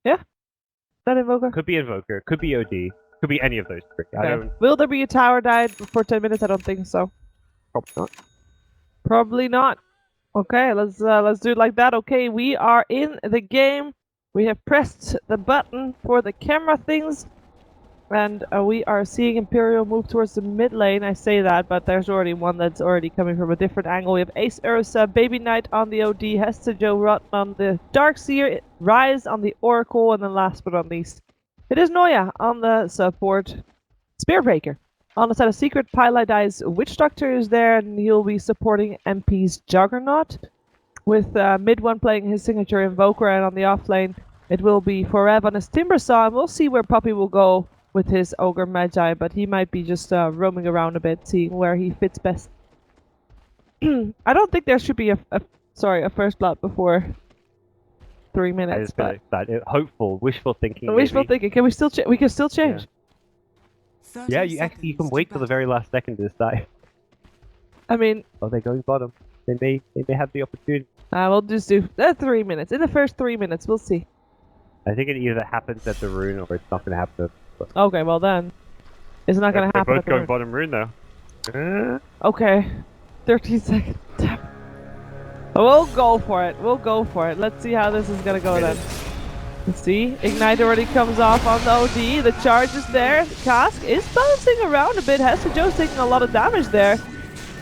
Yeah? That Invoker? Could be Invoker, could be OD, could be any of those three. I don't... Will there be a tower died before 10 minutes? I don't think so. Probably not. Probably not. Okay, let's do it like that. Okay, we are in the game. We have pressed the button for the camera things. And we are seeing Imperial move towards the mid lane. I say that, but there's already one that's already coming from a different angle. We have Ace Ursa, Baby Knight on the OD, Hester Joe Rotten on the Darkseer, Rise on the Oracle, and then last but not least, it is Noya on the support. Spearbreaker. On the side of Secret, Pylai dies, Witch Doctor is there, and he'll be supporting MP's Juggernaut. With mid one playing his signature Invoker, and on the off lane, it will be Forev on his Timbersaw, and we'll see where Puppy will go with his Ogre Magi, but he might be just roaming around a bit, seeing where he fits best. I don't think there should be a first blood before 3 minutes. But hopeful, wishful thinking. Wishful thinking. Can we still? We can still change. Yeah, you can wait till the very last second to decide. I mean, oh, they're going bottom. They may have the opportunity. We'll just do 3 minutes. In the first 3 minutes, we'll see. I think it either happens at the rune or it's not going to happen. Okay, well then, it's not going to happen. They're both going bottom rune though. Okay, 13 seconds. We'll go for it. We'll go for it. Let's see how this is going to go then. Let's see. Ignite already comes off on the OD. The charge is there. Cask is bouncing around a bit. Hester Joe's taking a lot of damage there.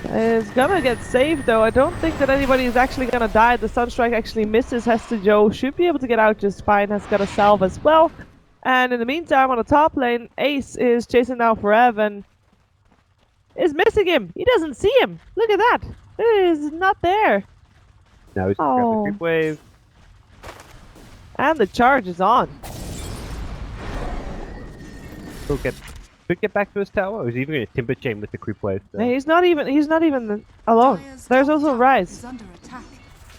Is gonna get saved though. I don't think that anybody is actually gonna die. The Sunstrike actually misses. Hester Joe should be able to get out just fine. Has got a salve as well. And in the meantime, on the top lane, Ace is chasing down Forev and is missing him. He doesn't see him. Look at that. It is not there. Now he's got the creep wave. And the charge is on. Could get back to his tower, or is he even going to timber chain with the creep wave? So. He's not even alone. There's also Rise.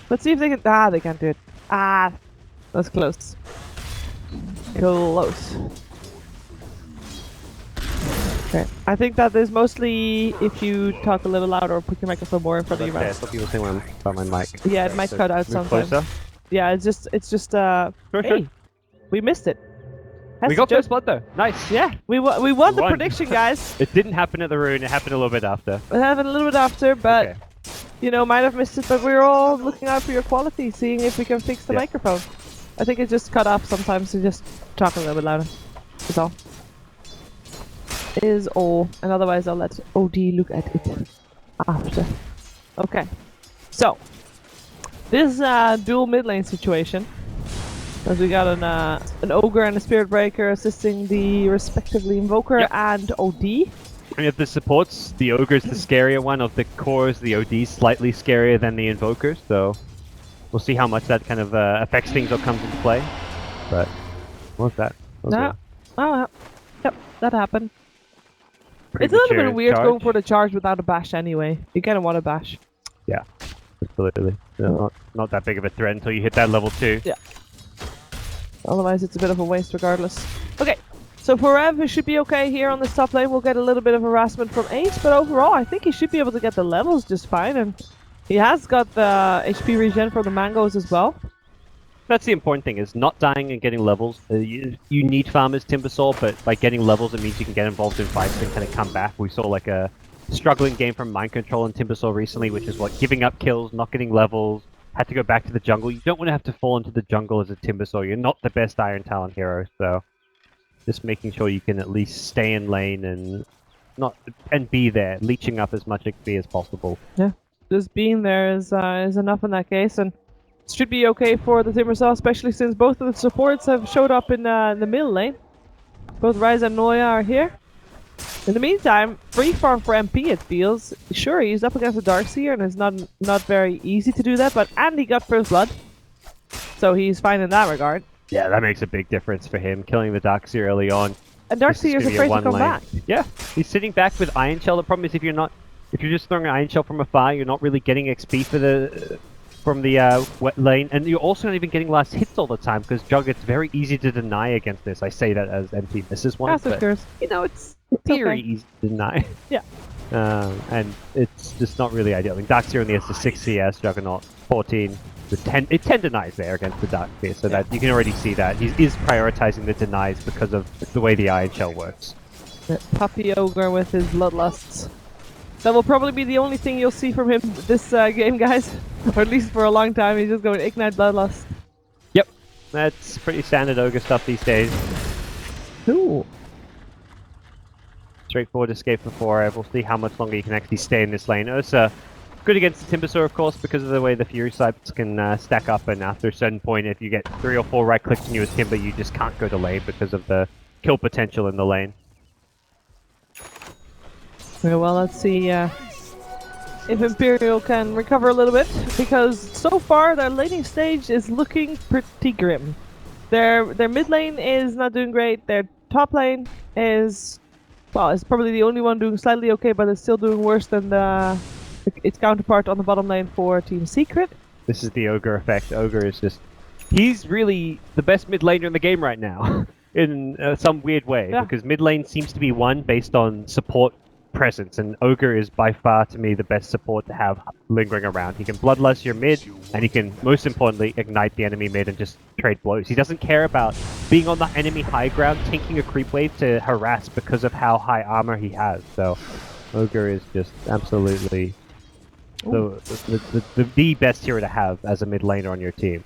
Let's see if they can. They can't do it. That's close. Close. Okay. I think that is mostly if you talk a little louder or put your microphone more in front of your mouth. Yeah, some people say when I'm about my mic. Yeah, it might cut out sometimes. Closer. Yeah, it's just hey, we missed it. We got first blood though. Nice. Yeah, we won the prediction, guys. It didn't happen at the rune. It happened a little bit after. It happened a little bit after, but you know, might have missed it. But we're all looking out for your quality, seeing if we can fix the microphone. I think it just cut off sometimes, so just talk a little bit louder. Is all. Is all, and otherwise I'll let OD look at it after. Okay, so this dual mid lane situation. As we got an Ogre and a Spirit Breaker assisting the respectively Invoker and OD. And if the supports, the Ogre is the scarier one. Of the cores, the OD is slightly scarier than the Invoker. So we'll see how much that kind of affects things or comes into play. But what was that? Yep, that happened. It's a little bit weird going for the charge without a bash anyway. You kind of want a bash. Yeah, absolutely. Not that big of a threat until you hit that level 2. Yeah. Otherwise, it's a bit of a waste regardless. Okay, so Forev, he should be okay here on this top lane. We'll get a little bit of harassment from Ace, but overall, I think he should be able to get the levels just fine. And he has got the HP regen for the mangoes as well. That's the important thing, is not dying and getting levels. You need farmers Timbersaw, but by getting levels, it means you can get involved in fights and kind of come back. We saw like a struggling game from Mind Control and Timbersaw recently, which is what, giving up kills, not getting levels, had to go back to the jungle. You don't want to have to fall into the jungle as a Timbersaw. You're not the best Iron Talon hero, so just making sure you can at least stay in lane and be there, leeching up as much XP as possible. Yeah, just being there is enough in that case, and should be okay for the Timbersaw, especially since both of the supports have showed up in the middle lane. Both Rise and Noya are here. In the meantime, free farm for MP, it feels. Sure, he's up against the Darkseer, and it's not very easy to do that, but Andy got first blood, so he's fine in that regard. Yeah, that makes a big difference for him, killing the Darkseer early on. And Darkseer is afraid to come back. Yeah, he's sitting back with Iron Shell. The problem is if you're just throwing an Iron Shell from afar, you're not really getting XP from the wet lane, and you're also not even getting last hits all the time, because Jug, it's very easy to deny against this. I say that as MP misses one, but you know, it's theory easy to deny. Yeah. And it's just not really ideal. I mean, Darkseer only has the 6 CS, Juggernaut 14. it 10 denies there against the Dark Sphere, so that you can already see that he is prioritizing the denies because of the way the Iron Shell works. The Puppy Ogre with his bloodlusts. That will probably be the only thing you'll see from him this game, guys. Or at least for a long time, he's just going Ignite Bloodlust. Yep, that's pretty standard Ogre stuff these days. Cool. Straightforward escape for 4. We'll see how much longer you can actually stay in this lane. Ursa, good against the Timbersaw, of course, because of the way the Fury Swipes can stack up, and after a certain point, if you get 3 or 4 right clicks on you as Timber, you just can't go to lane because of the kill potential in the lane. Okay, well, let's see if Imperial can recover a little bit, because so far their laning stage is looking pretty grim. Their mid lane is not doing great. Their top lane is, well, it's probably the only one doing slightly okay, but it's still doing worse than its counterpart on the bottom lane for Team Secret. This is the Ogre effect. Ogre is just... he's really the best mid laner in the game right now, in some weird way, because mid lane seems to be won based on support presence, and Ogre is by far, to me, the best support to have lingering around. He can bloodlust your mid, and he can, most importantly, ignite the enemy mid and just trade blows. He doesn't care about being on the enemy high ground, tanking a creep wave to harass because of how high armor he has. So, Ogre is just absolutely the best hero to have as a mid laner on your team.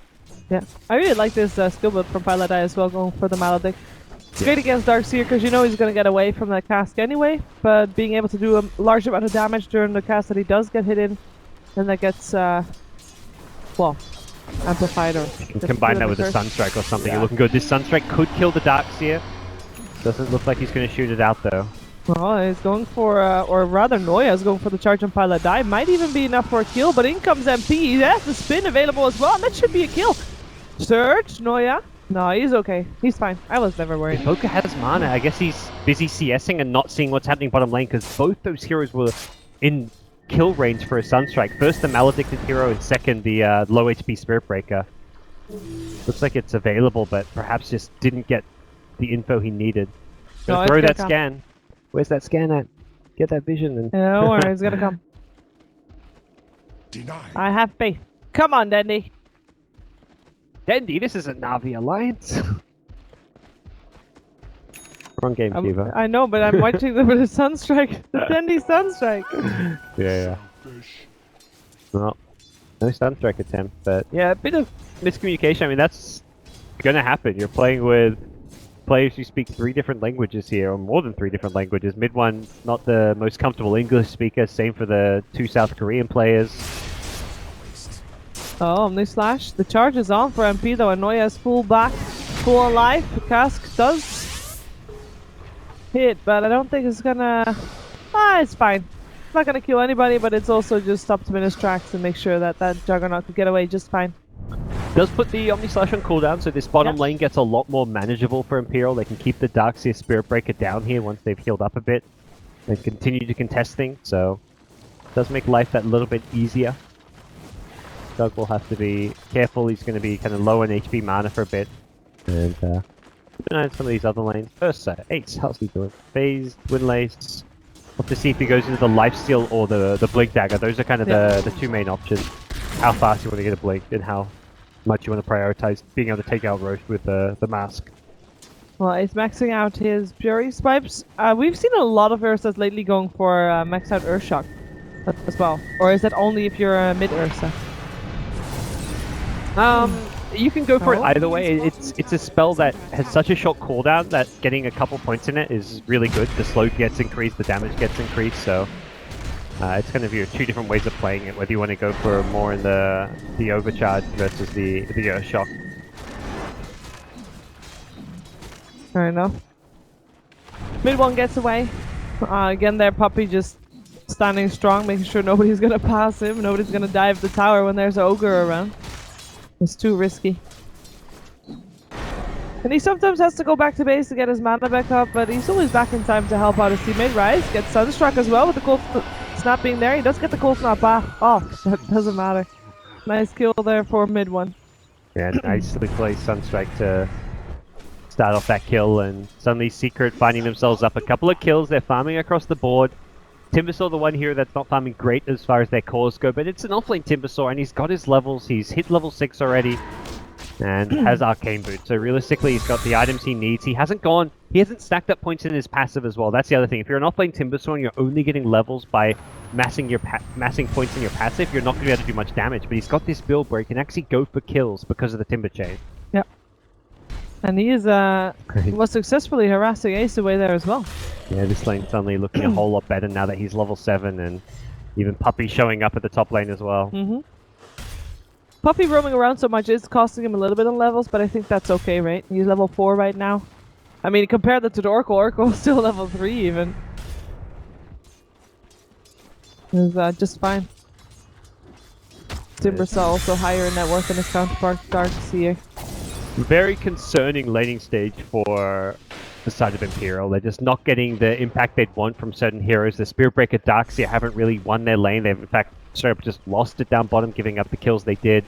Yeah, I really like this skill build from Pilot Eye as well, going for the Maledict. It's great against Darkseer because you know he's going to get away from that cast anyway, but being able to do a large amount of damage during the cast that he does get hit in, then that gets, well, amplified or... You can combine that with a Sunstrike or something. You're looking good. This Sunstrike could kill the Darkseer. Doesn't look like he's going to shoot it out though. Well, he's going for, or rather Noya is going for the charge on Pilot Die. Might even be enough for a kill, but in comes MP. He has the spin available as well, and that should be a kill. Surge, Noya. No, he's okay. He's fine. I was never worried. If Oka has mana, I guess he's busy CSing and not seeing what's happening bottom lane, because both those heroes were in kill range for a Sunstrike. First the Maledicted hero, and second the low HP Spirit Breaker. Looks like it's available, but perhaps just didn't get the info he needed. No, throw that scan. Where's that scan at? Get that vision. And don't worry, it's gonna come. Denied. I have faith. Come on, Dendy. Dendy, this is a Na'Vi alliance. Wrong game, Shiva. I know, but I'm watching the Sunstrike. The Dendy Sunstrike. Yeah. Well, no Sunstrike attempt, but yeah, a bit of miscommunication. I mean, that's gonna happen. You're playing with players who speak 3 different languages here, or more than 3 different languages. Mid one, not the most comfortable English speaker. Same for the 2 South Korean players. Oh, Omni Slash. The charge is on for MP though, and Noya is full back, full alive. The cask does hit, but I don't think it's gonna... it's fine. It's not gonna kill anybody, but it's also just stopped him in his tracks and make sure that that Juggernaut could get away just fine. Does put the Omni Slash on cooldown, so this bottom lane gets a lot more manageable for Imperial. They can keep the Darkseer Spirit Breaker down here once they've healed up a bit, and continue to contest things, so it does make life that little bit easier. Doug will have to be careful. He's going to be kind of low on HP mana for a bit. And keep an eye on some of these other lanes. First, Ace, how's he doing? Phased, Windlace. Have to see if he goes into the Lifesteal or the Blink Dagger. Those are kind of the 2 main options. How fast you want to get a Blink and how much you want to prioritize being able to take out Roche with the Mask. Well, he's maxing out his Fury Swipes. We've seen a lot of Ursas lately going for max out Earthshock as well. Or is that only if you're a mid Ursa? You can go for it either way. It's a spell that has such a short cooldown that getting a couple points in it is really good. The slow gets increased, the damage gets increased, so it's going to be 2 different ways of playing it, whether you want to go for more in the overcharge versus the shock. Fair enough. Mid one gets away. Again, there Puppy just standing strong, making sure nobody's going to pass him, nobody's going to dive the tower when there's an Ogre around. It's too risky. And he sometimes has to go back to base to get his mana back up, but he's always back in time to help out his teammate. Rise gets Sunstruck as well with the cold snap being there. He does get the cold snap back off. That doesn't matter. Nice kill there for mid one. Yeah, nicely played Sunstrike to start off that kill, and suddenly Secret finding themselves up a couple of kills. They're farming across the board. Timbersaw, the one here that's not farming great as far as their cores go, but it's an offlane Timbersaw, and he's got his levels. He's hit level 6 already, and has Arcane Boot. So realistically, he's got the items he needs. He hasn't stacked up points in his passive as well. That's the other thing. If you're an offlane Timbersaw and you're only getting levels by massing points in your passive, you're not going to be able to do much damage. But he's got this build where he can actually go for kills because of the Timber Chain. Yep. And he is was successfully harassing Ace away there as well. Yeah, this lane's suddenly looking a whole lot better now that he's level 7, and even Puppy showing up at the top lane as well. Puppy roaming around so much is costing him a little bit on levels, but I think that's okay, right? He's level 4 right now. I mean, compare that to the Oracle. Oracle's still level 3 even. He's just fine. Timbersaw also higher in net worth than his counterpart, Darkseer. Very concerning laning stage for the side of Imperial. They're just not getting the impact they'd want from certain heroes. The Spiritbreaker, Darkseer haven't really won their lane. They've in fact straight up just lost it down bottom, giving up the kills they did.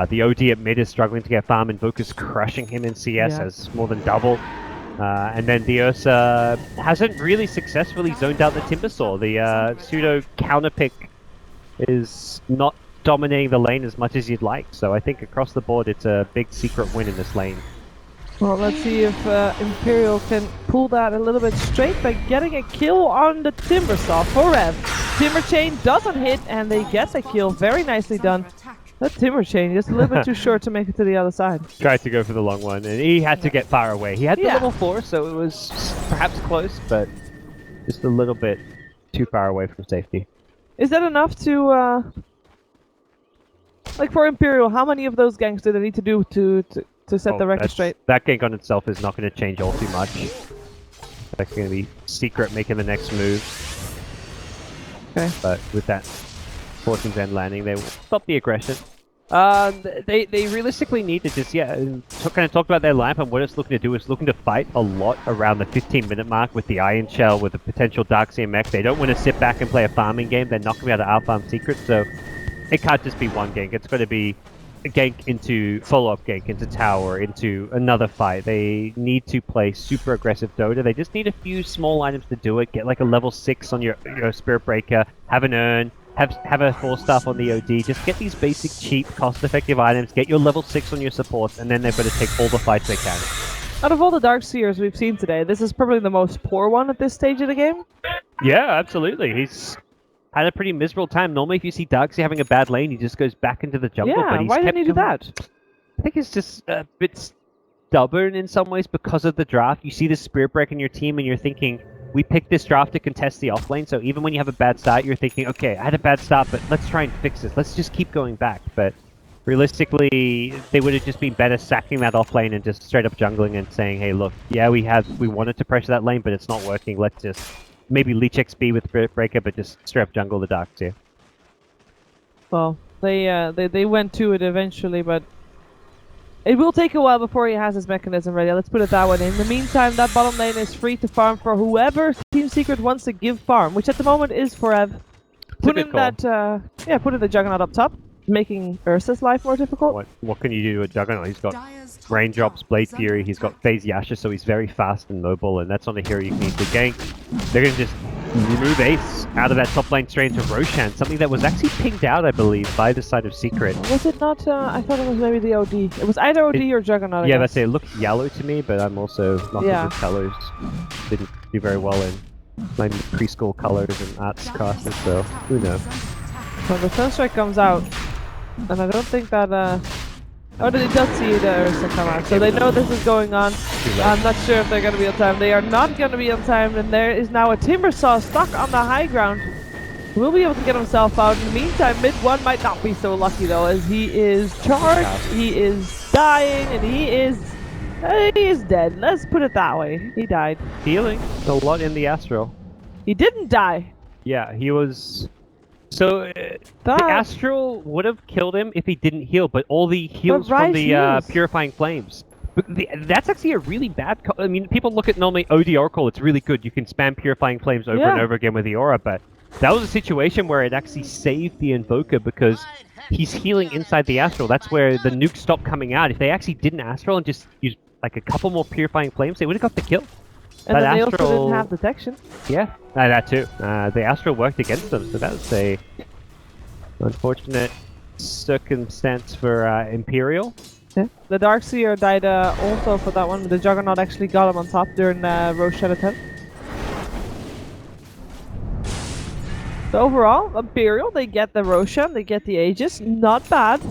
The OD at mid is struggling to get farm, Invoker's crushing him in CS, has more than double. And then the Ursa hasn't really successfully zoned out the Timbersaw. The pseudo counterpick is not dominating the lane as much as you'd like, so I think across the board it's a big secret win in this lane. Well, let's see if Imperial can pull that a little bit straight by getting a kill on the Timbersaw for Rev. Timber Chain doesn't hit, and they get the kill. Very nicely done. That Timber Chain just a little bit too short to make it to the other side. Tried to go for the long one, and he had to get far away. He had the level 4, so it was perhaps close, but just a little bit too far away from safety. Is that enough to... like for Imperial, how many of those ganks do they need to do to set the record straight? That gank on itself is not going to change all too much. That's going to be Secret making the next move. Okay. But with that Fortune's End landing, they will stop the aggression. They realistically need to just, kind of talk about their lineup, and what it's looking to do is looking to fight a lot around the 15-minute mark with the Iron Shell, with the potential Darkseer mech. They don't want to sit back and play a farming game. They're not going to be able to out-farm Secret, so it can't just be one gank. It's got to be a gank into follow-up gank, into tower, into another fight. They need to play super aggressive Dota. They just need a few small items to do it. Get like a level 6 on your Spirit Breaker, have an urn, have a 4-staff on the OD. Just get these basic, cheap, cost-effective items, get your level 6 on your supports, and then they've got to take all the fights they can. Out of all the Darkseers we've seen today, this is probably the most poor one at this stage of the game. Yeah, absolutely. He's had a pretty miserable time. Normally, if you see Darkseer having a bad lane, he just goes back into the jungle. Yeah, but he's why didn't he do that? I think it's just a bit stubborn in some ways because of the draft. You see the Spirit Break in your team, and you're thinking, we picked this draft to contest the offlane, so even when you have a bad start, you're thinking, okay, I had a bad start, but let's try and fix this. Let's just keep going back. But realistically, they would have just been better sacking that offlane and just straight up jungling and saying, hey, look, yeah, we wanted to pressure that lane, but it's not working. Let's just maybe leech XP with Spirit Breaker, but just straight up jungle the Darkseer. Well, they went to it eventually, but it will take a while before he has his mechanism ready. Let's put it that way. In the meantime, that bottom lane is free to farm for whoever Team Secret wants to give farm, which at the moment is Forev. Put in the Juggernaut up top, making Ursa's life more difficult. What can you do with Juggernaut? He's got Raindrops, Blade Fury, he's got Phase Yasha, so he's very fast and mobile, and that's not a hero you can easily gank. They're going to just remove Ace out of that top lane straight into Roshan, something that was actually pinged out, I believe, by the side of Secret. Was it not? I thought it was maybe the OD. It was either OD or Juggernaut. Yeah, that's it. It looked yellow to me, but I'm also not good with colors. Didn't do very well in my preschool colors and arts classes, so who knows. Well, the Sunstrike comes out, and I don't think that oh, they does see the Ursa come out, so they know this is going on. I'm not sure if they're going to be on time. They are not going to be on time, and there is now a Timbersaw stuck on the high ground. Will be able to get himself out. In the meantime, mid one might not be so lucky though, as he is charged, he is dying, and he is dead. Let's put it that way. He died. Healing a lot in the Astral. He didn't die. Yeah, he was. So the Astral would have killed him if he didn't heal, but all the heals from the Purifying Flames. But that's actually a really bad... I mean, people look at normally OD Oracle, it's really good. You can spam Purifying Flames over and over again with the Aura, but that was a situation where it actually saved the Invoker because he's healing inside the Astral. That's where the nuke stopped coming out. If they actually didn't Astral and just used like a couple more Purifying Flames, they would have got the kill. And That then they also Astral- didn't have detection. Yeah, that too. The Astral worked against them, so that was a unfortunate circumstance for Imperial. Yeah. The Darkseer died also for that one. The Juggernaut actually got him on top during Roshan attempt. So overall, Imperial, they get the Roshan, they get the Aegis. Not bad.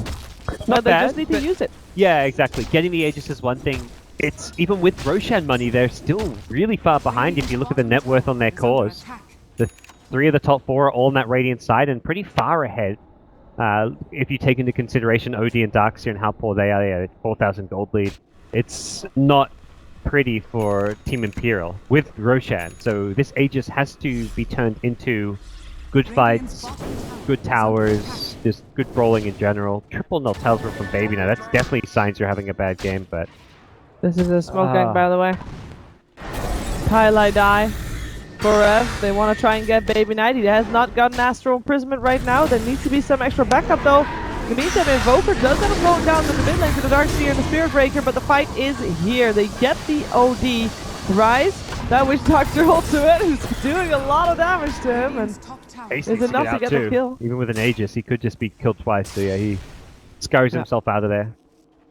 Not They bad, just need to use it. Yeah, exactly. Getting the Aegis is one thing. It's even with Roshan money, they're still really far behind if you look at the net worth on their cores. The 3 of the top 4 are all on that Radiant side and pretty far ahead. If you take into consideration OD and Darkseer and how poor they are, 4,000 gold lead. It's not pretty for Team Imperial with Roshan. So this Aegis has to be turned into good fights, good towers, just good brawling in general. Triple null talisman from Baby now. That's definitely signs you're having a bad game, but... This is a smoke gang, by the way. Kylie die. For they want to try and get Baby Knight. He has not gotten Astral Imprisonment right now. There needs to be some extra backup, though. In the meantime, Invoker does end up going down to the mid lane to the Darkseer and the Spirit Breaker, but the fight is here. They get the OD. Rise, that Witch Doctor ultimate is doing a lot of damage to him, and Ace is enough to get the kill. Even with an Aegis, he could just be killed twice, so yeah, he scurries himself out of there.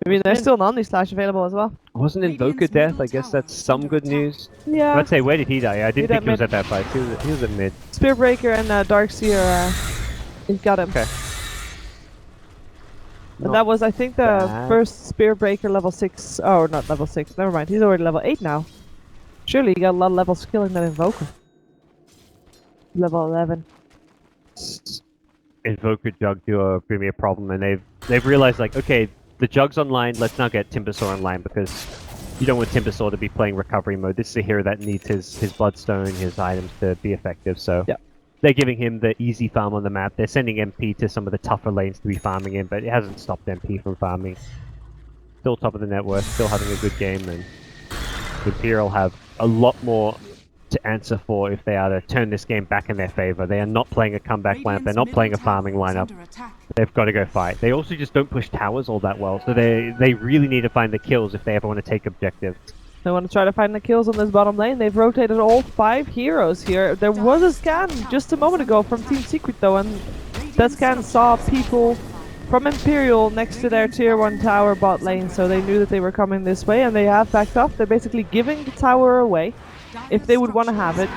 I mean, there's still an Omni-Slash available as well. Wasn't Invoker death? I guess that's some good news. Yeah. I'd say, where did he die? I didn't think he was mid. at that fight. He was at mid. Spirit Breaker and Darkseer, he's got him. Okay. And that was, I think, the bad. first Spirit Breaker level 6. Oh, not level 6. Never mind. He's already level 8 now. Surely he got a lot of levels killing that Invoker. Level 11. Invoker Jug duo are going to be a problem, and they've realized, like, okay, the Jug's online, let's now get Timbersaw online, because you don't want Timbersaw to be playing recovery mode. This is a hero that needs his Bloodstone, his items to be effective, so they're giving him the easy farm on the map. They're sending MP to some of the tougher lanes to be farming in, but it hasn't stopped MP from farming. Still top of the net worth, still having a good game, and Imperial have a lot more to answer for if they are to turn this game back in their favor. They are not playing a comeback lineup, they're not playing a farming lineup. They've got to go fight. They also just don't push towers all that well, so they really need to find the kills if they ever want to take objectives. They want to try to find the kills on this bottom lane. They've rotated all 5 heroes here. There was a scan just a moment ago from Team Secret though, and that scan saw people from Imperial next to their tier 1 tower bot lane, so they knew that they were coming this way, and they have backed off. They're basically giving the tower away if they would want to have it,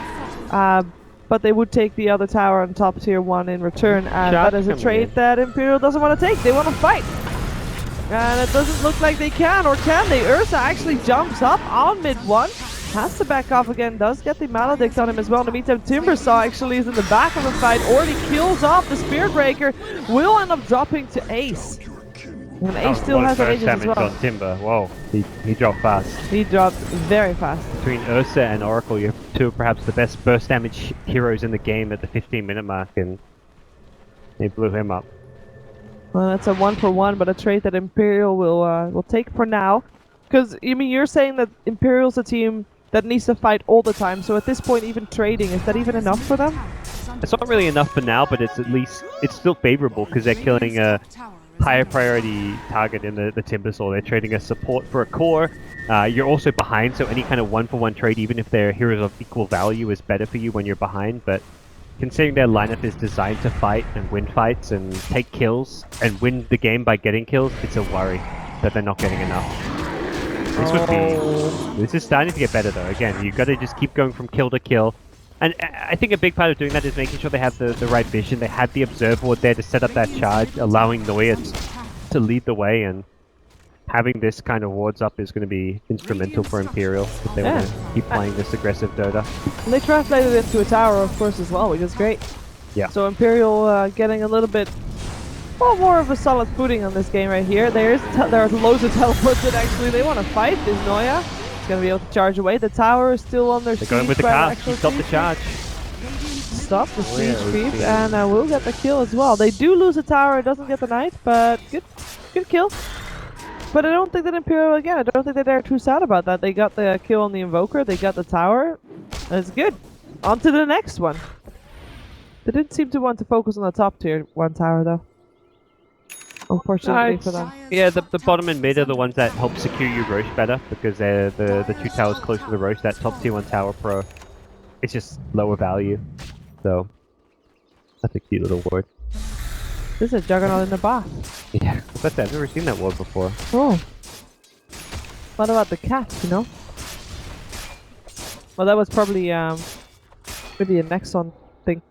but they would take the other tower on top tier 1 in return, and that is a trade that Imperial doesn't want to take. They want to fight, and it doesn't look like they can, or can they? Ursa actually jumps up on mid 1, has to back off again, does get the Maledict on him as well. In the meantime, Timbersaw actually is in the back of the fight, already kills off the Spirit Breaker, will end up dropping to Ace. And Ace still has an Aegis as well. On Timber. Whoa, he dropped fast. He dropped very fast. Between Ursa and Oracle, you have 2 of perhaps the best burst damage heroes in the game at the 15-minute mark, and they blew him up. Well, that's a 1-for-1, but a trade that Imperial will take for now. Because, I mean, you're saying that Imperial's a team that needs to fight all the time, so at this point, even trading, is that even enough for them? It's not really enough for now, but it's at least, it's still favorable, because they're killing a higher priority target in the Timbersaw. They're trading a support for a core. You're also behind, so any kind of 1-for-1 trade, even if they're heroes of equal value, is better for you when you're behind, but considering their lineup is designed to fight and win fights and take kills and win the game by getting kills, it's a worry that they're not getting enough. This is starting to get better though. Again, you've got to just keep going from kill to kill. And I think a big part of doing that is making sure they have the right vision. They had the observer board there to set up that charge, allowing Noia to lead the way, and having this kind of wards up is going to be instrumental for Imperial if they want to keep playing this aggressive Dota. And they translated it into a tower, of course, as well, which is great. Yeah. So Imperial getting a little bit more of a solid footing on this game right here. There are loads of teleports that actually they want to fight. This Noia is going to be able to charge away. The tower is still on their They're going with the cast. Stop the charge. Stop the siege creep, and will get the kill as well. They do lose the tower, it doesn't get the knight, but good kill. But I don't think that Imperial, again, I don't think that they're too sad about that. They got the kill on the Invoker, they got the tower. That's good. On to the next one. They didn't seem to want to focus on the top tier 1 tower though. unfortunately for them. Yeah, the bottom and mid are the ones that help secure you Roche better because they're the two towers close to the Roche. That top tier 1 tower pro, it's just lower value. So that's a cute little word. This is a Juggernaut in the bath. Yeah, I've never seen that word before. Oh. What about the cat, you know? Well, that was probably maybe a Nexon thing.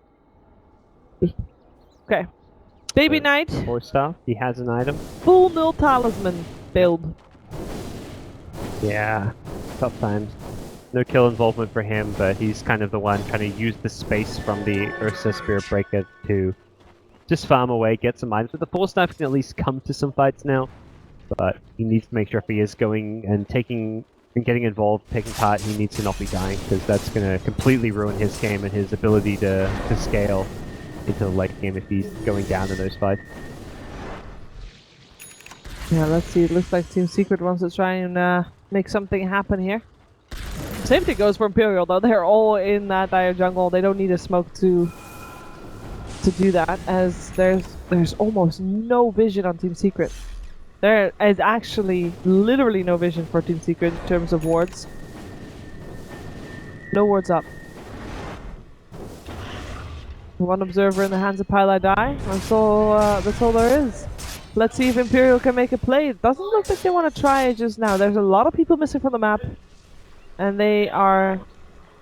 Okay. Baby Knight. 4-star, he has an item. Full null talisman build. Yeah, tough times. No kill involvement for him, but he's kind of the one trying to use the space from the Ursa Spirit Breaker to just farm away, get some items. But the 4-star can at least come to some fights now. But he needs to make sure if he is going and getting involved, taking part, he needs to not be dying, because that's going to completely ruin his game and his ability to scale into the late game if he's going down in those fights. Yeah, let's see. It looks like Team Secret wants to try and make something happen here. Same thing goes for Imperial, though. They're all in that dire jungle. They don't need a smoke to do that, as there's almost no vision on Team Secret. There is actually literally no vision for Team Secret in terms of wards. No wards up. One observer in the hands of Pile I Die. That's all there is. Let's see if Imperial can make a play. It doesn't look like they want to try it just now. There's a lot of people missing from the map, and they are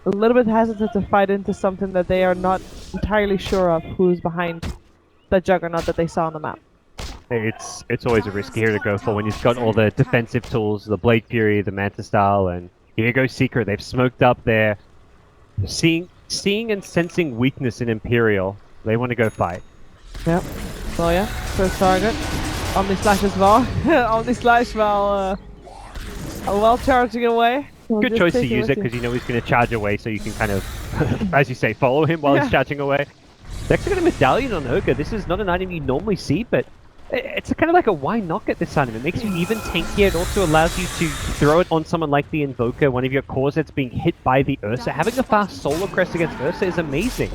a little bit hesitant to fight into something that they are not entirely sure of who's behind the Juggernaut that they saw on the map. It's always a risk here to go for when you've got all the defensive tools, the Blade Fury, the Manta Style, and here goes Secret. They've smoked up there. Seeing and sensing weakness in Imperial, they want to go fight. Yep. So yeah, first target. Omni Slash as well. Omni Slash while charging away. Good choice to use it because you know he's going to charge away, so you can kind of, as you say, follow him while he's charging away. They actually got a medallion on Ogre. This is not an item you normally see, but it's kind of like a why not get this item. It makes you even tankier. It also allows you to throw it on someone like the Invoker, one of your cores that's being hit by the Ursa. Having a fast solo crest against Ursa is amazing.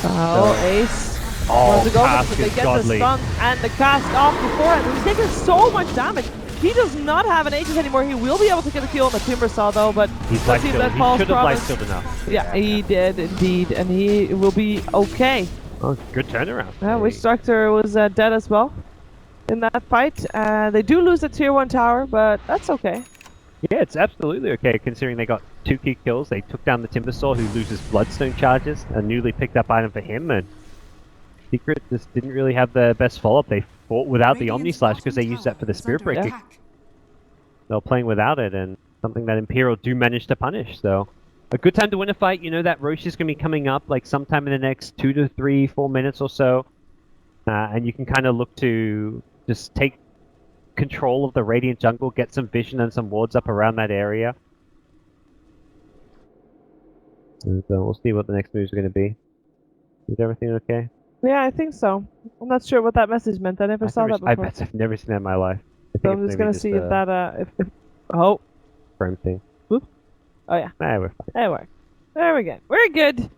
Oh, Ace. Oh, cast is they get godly. the stun and the cast off beforehand. He's taking so much damage. He does not have an Aegis anymore. He will be able to get a kill on the Timber Saw though, but he's let's see if that falls. He should have life-stealed enough. Yeah, he did indeed, and he will be okay. Oh, good turnaround. Yeah, Witch Doctor was dead as well in that fight. They do lose the tier 1 tower, but that's okay. Yeah, it's absolutely okay considering they got 2 key kills. They took down the Timbersaw, who loses Bloodstone charges, a newly picked up item for him, and Secret just didn't really have the best follow-up. They fought without the Omni Slash because they used that for the Spirit Breaker. Yeah. They were playing without it, and something that Imperial do manage to punish, so a good time to win a fight. You know that Roche is going to be coming up like sometime in the next 2 to 3, 4 minutes or so, and you can kind of look to just take control of the Radiant jungle, get some vision and some wards up around that area. And we'll see what the next moves are going to be. Is everything okay? Yeah, I think so. I'm not sure what that message meant. I never saw that before. I bet I've never seen that in my life. So I'm just going to see if that, oh. Frame thing. Oop. Oh yeah. Nah, we're fine. There we go. There we go. We're good.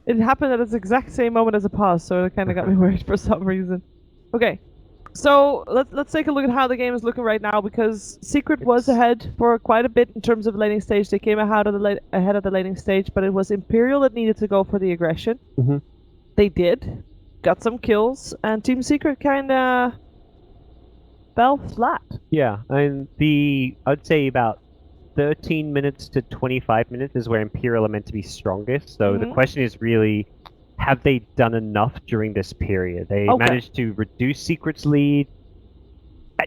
It happened at the exact same moment as a pause, so it kind of got me worried for some reason. Okay. So let's take a look at how the game is looking right now, because Secret was ahead for quite a bit in terms of laning stage. They came ahead of the laning stage, but it was Imperial that needed to go for the aggression. Mm-hmm. They did, got some kills, and Team Secret kind of fell flat. Yeah, and I'd say about 13 minutes to 25 minutes is where Imperial are meant to be strongest. So the question is really, have they done enough during this period? They managed to reduce Secret's lead.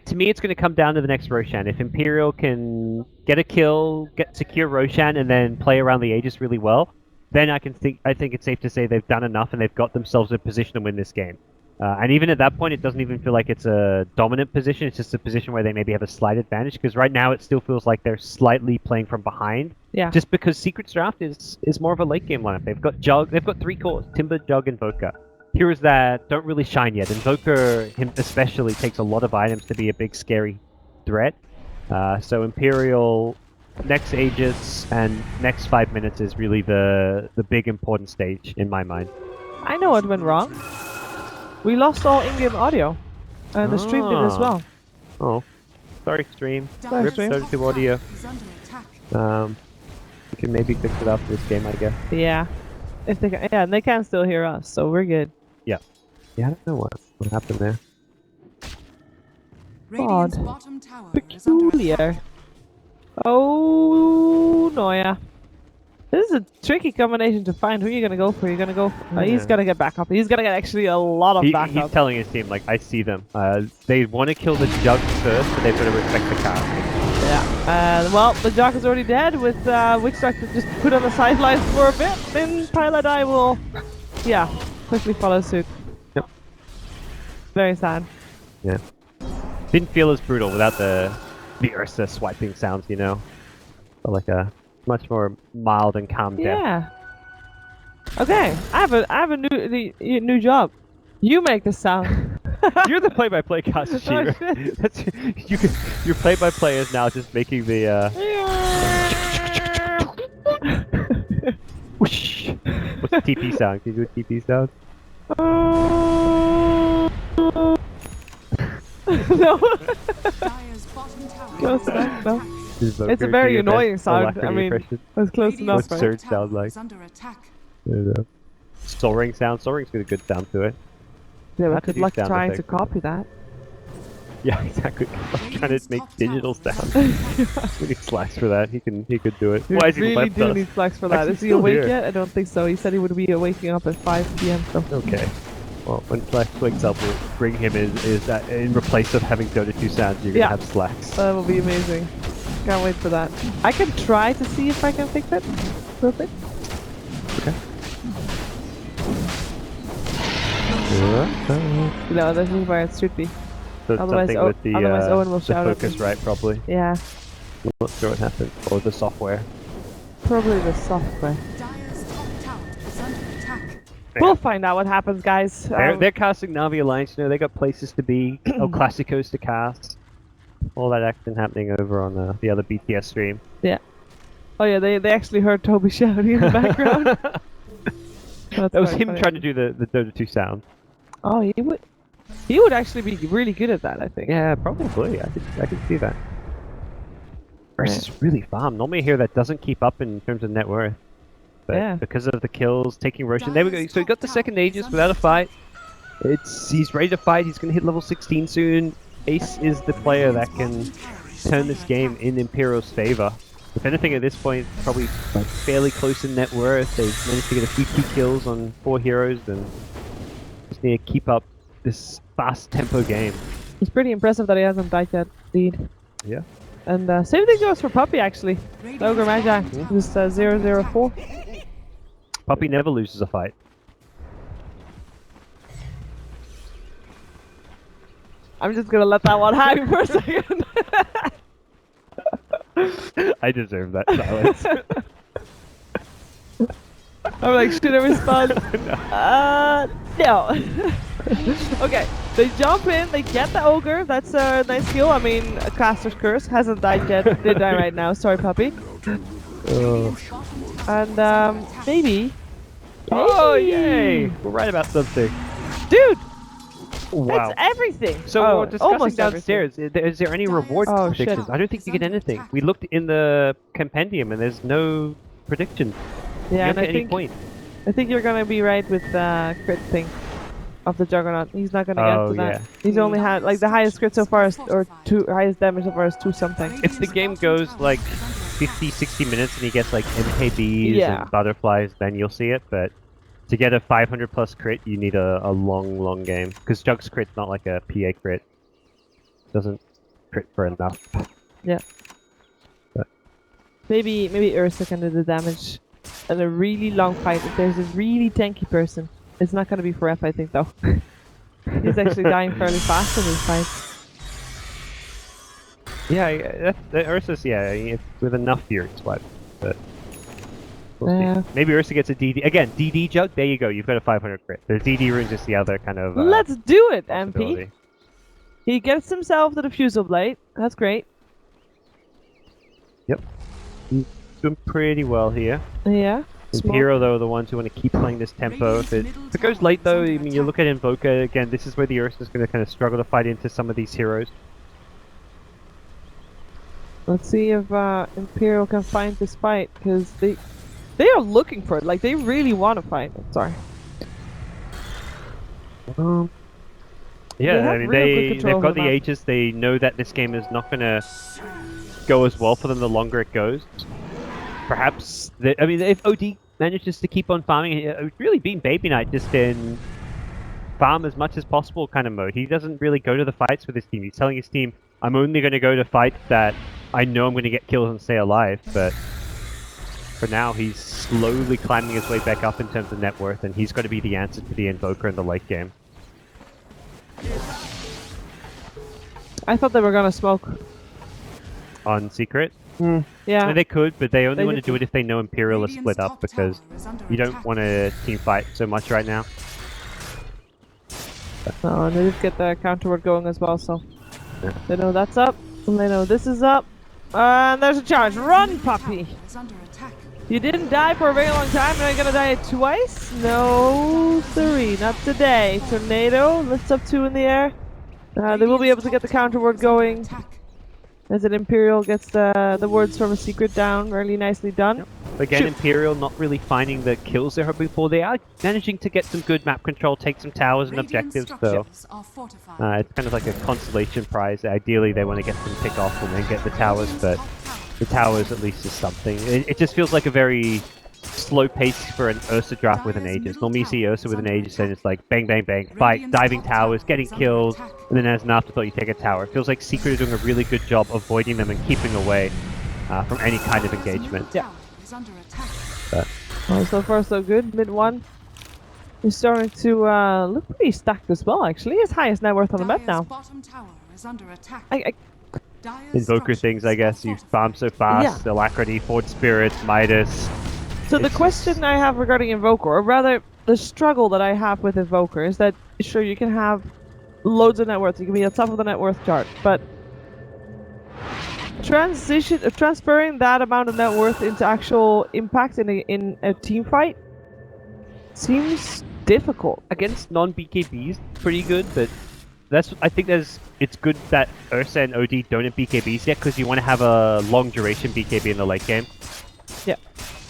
To me, it's going to come down to the next Roshan. If Imperial can get a kill, secure Roshan, and then play around the Aegis really well, then I think it's safe to say they've done enough and they've got themselves in a position to win this game. And even at that point, it doesn't even feel like it's a dominant position. It's just a position where they maybe have a slight advantage, because right now it still feels like they're slightly playing from behind. Yeah. Just because Secret's draft is more of a late game lineup. They've got Jug, they've got 3 cores: Timber, Jug, Invoker. Heroes that don't really shine yet. Invoker, him especially, takes a lot of items to be a big scary threat. So Imperial, next Aegis and next 5 minutes is really the big important stage in my mind. I know what went wrong. We lost all in-game audio. And the stream did as well. Oh, sorry, stream. Sorry, Rip stream. to audio. We can maybe fix it after this game, I guess. Yeah. If they can, yeah, and they can still hear us, so we're good. Yeah. Yeah, I don't know what happened there. Odd. Peculiar. Oh, no, yeah. This is a tricky combination to find. Who are you gonna go for? You're gonna go for... he's gonna get back up. He's gonna get actually a lot of backup. He's telling his team, like, I see them. They want to kill the Jug first, but they've got to respect the casting. Yeah. Well, the Jug is already dead with Witch Doctor just put on the sidelines for a bit. Then Paladai will, yeah, quickly follow suit. Yep. Very sad. Yeah. Didn't feel as brutal without the Ursa swiping sounds, you know? Felt like a much more mild and calm death. Yeah. Okay, I have a new job. You make the sound. You're the play-by-play caster, Shira. Your play-by-play is now just making the whoosh. What's the TP sound? Can you do a TP sound? No. Close enough, no. It's a very annoying sound. I mean, it's close enough. What's Surge sound like? Soul Ring sound. Soul Ring's got a good sound to it. Yeah, but good luck trying to copy that. Yeah, exactly. I'm trying to make digital sound. We need Slacks for that. He could do it. Why is he really do need Slacks for that. Is he awake yet? I don't think so. He said he would be waking up at 5 PM. So. Okay. Well, when Slacks wakes up, we'll bring him in replace of having Dota 2 sounds. You're gonna have Slacks. That will be amazing. Can't wait for that. I can try to see if I can fix it. Real quick. Okay. No, this is where it should be. So otherwise, otherwise Owen will shout at focus me. right, probably. Yeah. I'm not sure what happened. Or the software. Probably the software. We'll find out what happens, guys. They're casting Navi Alliance, you know, they got places to be, El Clasicos to cast. All that action happening over on the other BTS stream. Yeah. Oh yeah, they actually heard Toby shouting in the background. That was him trying to do the Dota 2 sound. Oh, he would actually be really good at that, I think. Yeah, probably. I could see that. Versus really farm. Normally here that doesn't keep up in terms of net worth. But because of the kills, taking Roshan. There we go. So he got the second Aegis without a fight. He's ready to fight. He's going to hit level 16 soon. Ace is the player that can turn this game in Imperial's favor. If anything, at this point, probably fairly close in net worth. They've managed to get a few key kills on 4 heroes, and just need to keep up this fast tempo game. It's pretty impressive that he hasn't died yet, indeed. Yeah. And same thing goes for Puppy, actually. The Ogre Magi, just 004. Puppy never loses a fight. I'm just gonna let that one hang for a second. I deserve that silence. I'm like, should I respond? No. Okay, they jump in, they get the Ogre. That's a nice kill. I mean, a Caster's Curse hasn't died yet. Did die right now. Sorry, Puppy. And maybe. Oh, yay! We're right about something. Dude! Wow. That's everything! So we're discussing almost downstairs. Is there any reward predictions? I don't think you get anything. We looked in the compendium and there's no prediction. Yeah, and I think you're gonna be right with the crit thing of the Juggernaut. He's not gonna get to that. Yeah. He's only had, like, the highest crit so far is, or highest damage so far is 2 something. If the game goes like 50-60 minutes and he gets like MKBs and butterflies, then you'll see it, but to get a 500 plus crit, you need a long game. Because Jug's crit's not like a PA crit. Doesn't crit for enough. Yeah. But Maybe Ursa can do the damage in a really long fight. If there's a really tanky person, it's not gonna be for F, I think, though. He's actually dying fairly fast in these fights. Yeah, the Ursa's, with enough Fury swipe. But we'll see. Maybe Ursa gets a DD. Again, DD Jug, there you go, you've got a 500 crit. The DD runes is the other kind of Let's do it, MP! He gets himself the Diffusal Blade. That's great. Yep. He's doing pretty well here. Yeah. Imperial, though, are the ones who want to keep playing this tempo. If it goes late, though, I mean, you look at Invoker, again, this is where the Ursa is going to kind of struggle to fight into some of these heroes. Let's see if Imperial can find this fight, because they are looking for it. Like, they really want to fight it. Sorry. Yeah, I mean, they've got the Aegis. They know that this game is not going to go as well for them the longer it goes. Perhaps, I mean, if OD manages to keep on farming, it would really be Baby Knight just in farm as much as possible kind of mode. He doesn't really go to the fights with his team. He's telling his team, I'm only going to go to fights that I know I'm going to get kills and stay alive, but for now he's slowly climbing his way back up in terms of net worth, and he's got to be the answer to the Invoker in the late game. I thought they were going to smoke. On Secret? Yeah. I mean, they could, but they only want to do it if they know Imperial is split up, because you don't want to team fight so much right now. No, and they did get the counter word going as well, so they know that's up, and they know this is up. And there's a charge. Run, puppy! You didn't die for a very long time, now you're gonna die twice? No, siree, not today. Tornado lifts up 2 in the air. They will be able to get the counter word going. As an Imperial gets the words from a secret down, really nicely done. Yep. Again, Imperial not really finding the kills they're hoping for. They are managing to get some good map control, take some towers and objectives, so it's kind of like a consolation prize. Ideally, they want to get some pick off and then get the towers, but the towers at least is something. It just feels like a very slow pace for an Ursa draft with an Aegis. Normally you see Ursa with an Aegis and it's like bang, bang, bang, fight, diving towers, getting kills, and then as an afterthought you take a tower. It feels like Secret are doing a really good job avoiding them and keeping away from any kind of engagement. Yeah. Well, so far so good. Mid 1. He's starting to look pretty stacked as well, actually. His highest net worth on the map now. Invoker things, I guess. You farm so fast, Alacrity, Forward Spirits, Midas. So the question I have regarding Invoker, or rather the struggle that I have with Invoker, is that sure you can have loads of net worth, you can be on top of the net worth chart, but transferring that amount of net worth into actual impact in a team fight seems difficult. Against non-BKBs, pretty good, but I think it's good that Ursa and OD don't have BKBs yet, because you want to have a long duration BKB in the late game. Yeah.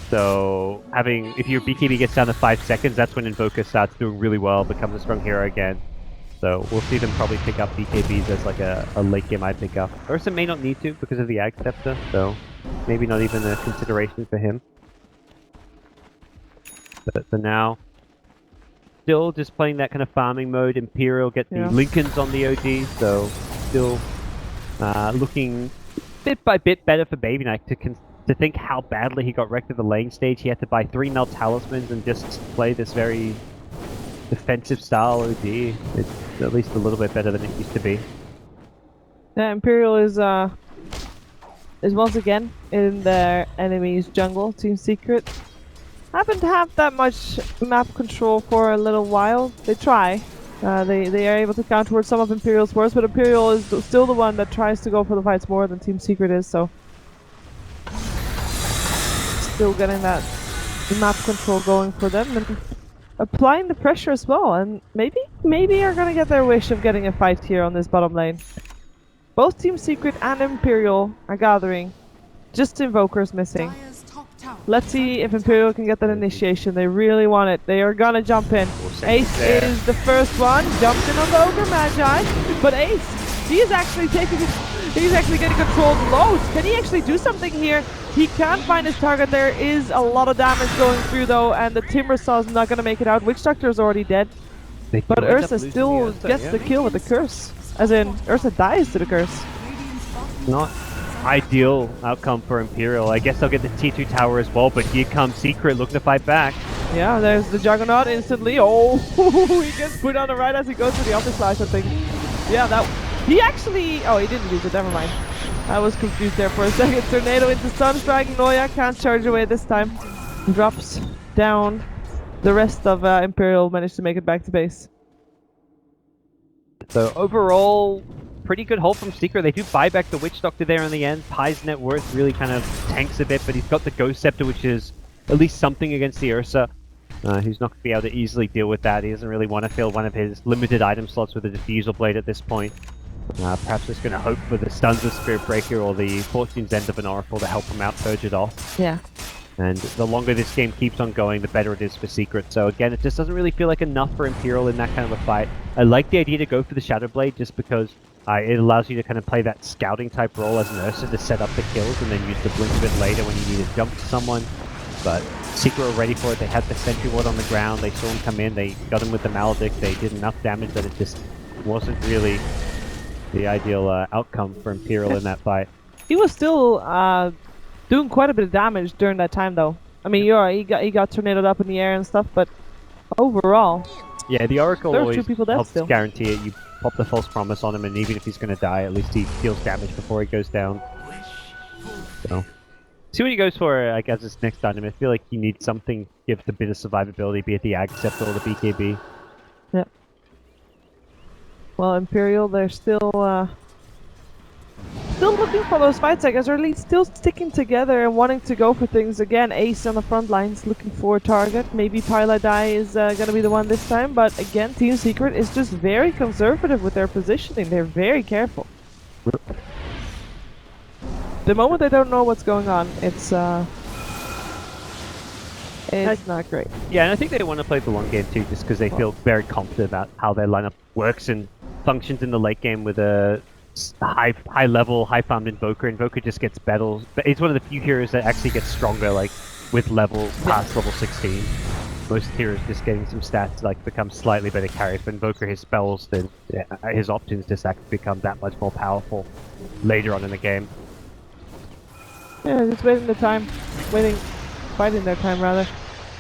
So if your BKB gets down to 5 seconds, that's when Invoker starts doing really well, becomes a strong hero again. So we'll see them probably pick up BKBs as like a late game I pick up. Ursa may not need to because of the Ag Scepter, so maybe not even a consideration for him. But for now, still just playing that kind of farming mode. Imperial get the Lincolns on the OD, so still looking bit by bit better for Baby Knight to think how badly he got wrecked at the lane stage. He had to buy 3 Mel Talismans and just play this very defensive style OD. It's at least a little bit better than it used to be. Yeah, Imperial is once again in their enemy's jungle. Team Secret haven't had that much map control for a little while. They try. They are able to counter some of Imperial's worst, but Imperial is still the one that tries to go for the fights more than Team Secret is, so still getting that map control going for them and applying the pressure as well, and maybe are gonna get their wish of getting a fight here on this bottom lane. Both Team Secret and Imperial are gathering, just Invoker's missing. Let's see if Imperial can get that initiation. They really want it. They are gonna jump in. Ace is the first one, jumps in on the Ogre Magi, but Ace, he's actually getting controlled loads. Can he actually do something here? He can't find his target. There is a lot of damage going through though, and the Timber Saw is not going to make it out. Witch Doctor is already dead. But Ursa still gets the kill with the curse. As in, Ursa dies to the curse. Not ideal outcome for Imperial. I guess they'll get the T2 tower as well, but here comes Secret looking to fight back. Yeah, there's the Juggernaut instantly. Oh, he gets put on the right as he goes to the upper slash, I think. Yeah, he actually... Oh, he didn't use it, never mind. I was confused there for a second. Tornado into Sunstrike. Noya can't charge away this time. Drops down. The rest of Imperial managed to make it back to base. So overall, pretty good hold from Secret. They do buy back the Witch Doctor there in the end. Pai's net worth really kind of tanks a bit, but he's got the Ghost Scepter, which is at least something against the Ursa. He's not going to be able to easily deal with that. He doesn't really want to fill one of his limited item slots with a Diffusal Blade at this point. Perhaps just going to hope for the stuns of Spirit Breaker or the Fortune's End of an Oracle to help him out purge it off. Yeah. And the longer this game keeps on going, the better it is for Secret. So again, it just doesn't really feel like enough for Imperial in that kind of a fight. I like the idea to go for the Shadow Blade just because it allows you to kind of play that scouting type role as an Ursa to set up the kills and then use the blink a bit later when you need to jump to someone. But Secret were ready for it. They had the Sentry Ward on the ground. They saw him come in. They got him with the Maledict. They did enough damage that it just wasn't really the ideal outcome for Imperial in that fight. He was still doing quite a bit of damage during that time, though. I mean, he got tornadoed up in the air and stuff, but overall, yeah, the Oracle there were always 2 people dead helps still. guarantee it. You pop the False Promise on him, and even if he's going to die, at least he deals damage before he goes down. So, see what he goes for, I guess, his next item. I feel like he needs something, give a bit of survivability, be it the Ag Scepter or the BKB. Yeah. Well, Imperial, they're still looking for those fights, I guess, or at least still sticking together and wanting to go for things again. Ace on the front lines, looking for a target. Maybe Piladai is gonna be the one this time, but again, Team Secret is just very conservative with their positioning. They're very careful. The moment they don't know what's going on, it's not great. Yeah, and I think they want to play the long game too, just because they feel very confident about how their lineup works and functions in the late game with a high level, high farmed Invoker. Invoker just gets battles, but it's one of the few heroes that actually gets stronger, like with levels past level 16. Most heroes just getting some stats, like become slightly better carries. But Invoker, his spells, then his options just actually become that much more powerful later on in the game. Yeah, just waiting fighting their time rather.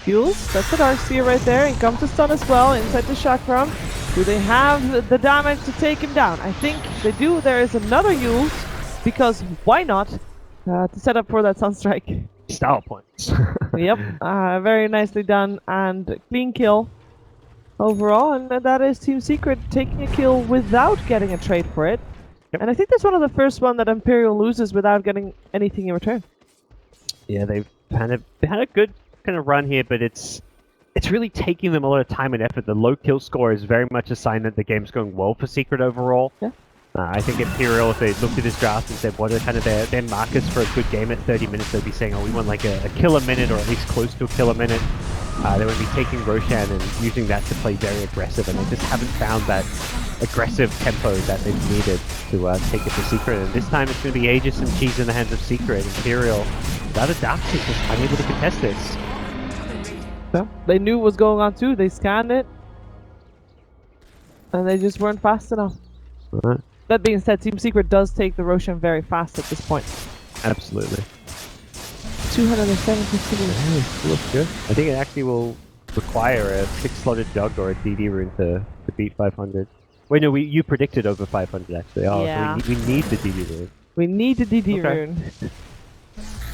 Fuels, that's an Arcea right there, and comes to stun as well inside the chakram. Do they have the damage to take him down? I think they do. There is another use, because why not? To set up for that Sunstrike. Style points. Yep, very nicely done, and clean kill overall, and that is Team Secret taking a kill without getting a trade for it. Yep. And I think that's one of the first one that Imperial loses without getting anything in return. Yeah, they've had a good kind of run here, but it's really taking them a lot of time and effort. The low kill score is very much a sign that the game's going well for Secret overall. Yeah. I think Imperial, if they looked at this draft and said what are kind of their markers for a good game at 30 minutes, they'd be saying, oh, we want like a kill a minute or at least close to a kill a minute. They would be taking Roshan and using that to play very aggressive, and they just haven't found that aggressive tempo that they've needed to take it to Secret. And this time it's going to be Aegis and Cheese in the hands of Secret. Imperial, without a doubt, is just unable to contest this. So, they knew what was going on too, they scanned it, and they just weren't fast enough. Right. That being said, Team Secret does take the Roshan very fast at this point. Absolutely. 273. Looks good. I think it actually will require a 6-slotted Jug or a DD rune to beat 500. Wait, no, you predicted over 500 actually. Oh, yeah. So we need the DD rune. We need the DD Okay. rune.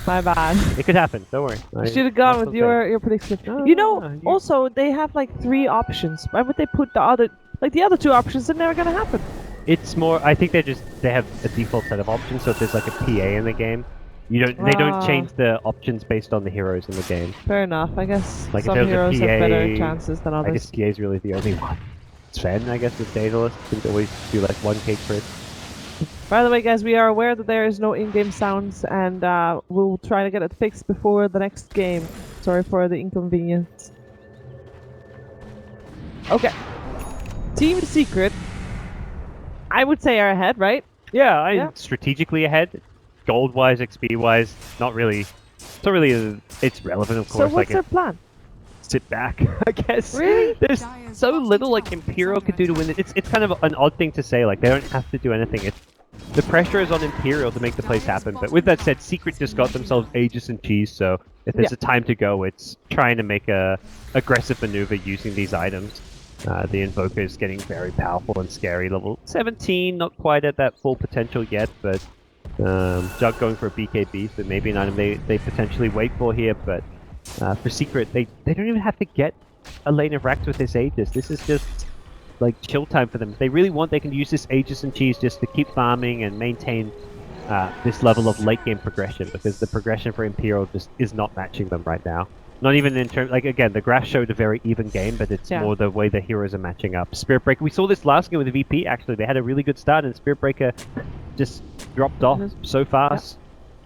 My bad. It could happen, don't worry. I should have gone with your prediction. You know, also, they have like 3 options. Why would they put the other 2 options are never gonna happen? It's more, I think they have a default set of options, so if there's like a PA in the game, they don't change the options based on the heroes in the game. Fair enough, I guess Like some if there was heroes a PA, have better chances than others. I guess PA is really the only one. Sven, I guess, with Daedalus, can always do like 1k crit. By the way, guys, we are aware that there is no in-game sounds, and we'll try to get it fixed before the next game. Sorry for the inconvenience. Okay. Team Secret, I would say, are ahead, right? Yeah, strategically ahead. Gold-wise, XP-wise, not really. It's not really. It's relevant, of course. So what's their plan? Sit back, I guess. Really? There's so little like Imperial could do to win it. It's kind of an odd thing to say. Like they don't have to do anything. The pressure is on Imperial to make the plays happen. But with that said, Secret just got themselves Aegis and Cheese. So if there's a time to go, it's trying to make a aggressive maneuver using these items. The Invoker is getting very powerful and scary. Level 17, not quite at that full potential yet, but Jug going for a BKB, so maybe an item they potentially wait for here. But for Secret, they don't even have to get a lane of racks with this Aegis. This is just like chill time for them. If they really want, they can use this Aegis and Cheese just to keep farming and maintain this level of late game progression, because the progression for Imperial just is not matching them right now. Not even in terms, like, again, the graph showed a very even game, but it's more the way the heroes are matching up. Spirit Breaker, we saw this last game with the VP, actually. They had a really good start, and Spirit Breaker just dropped off so fast.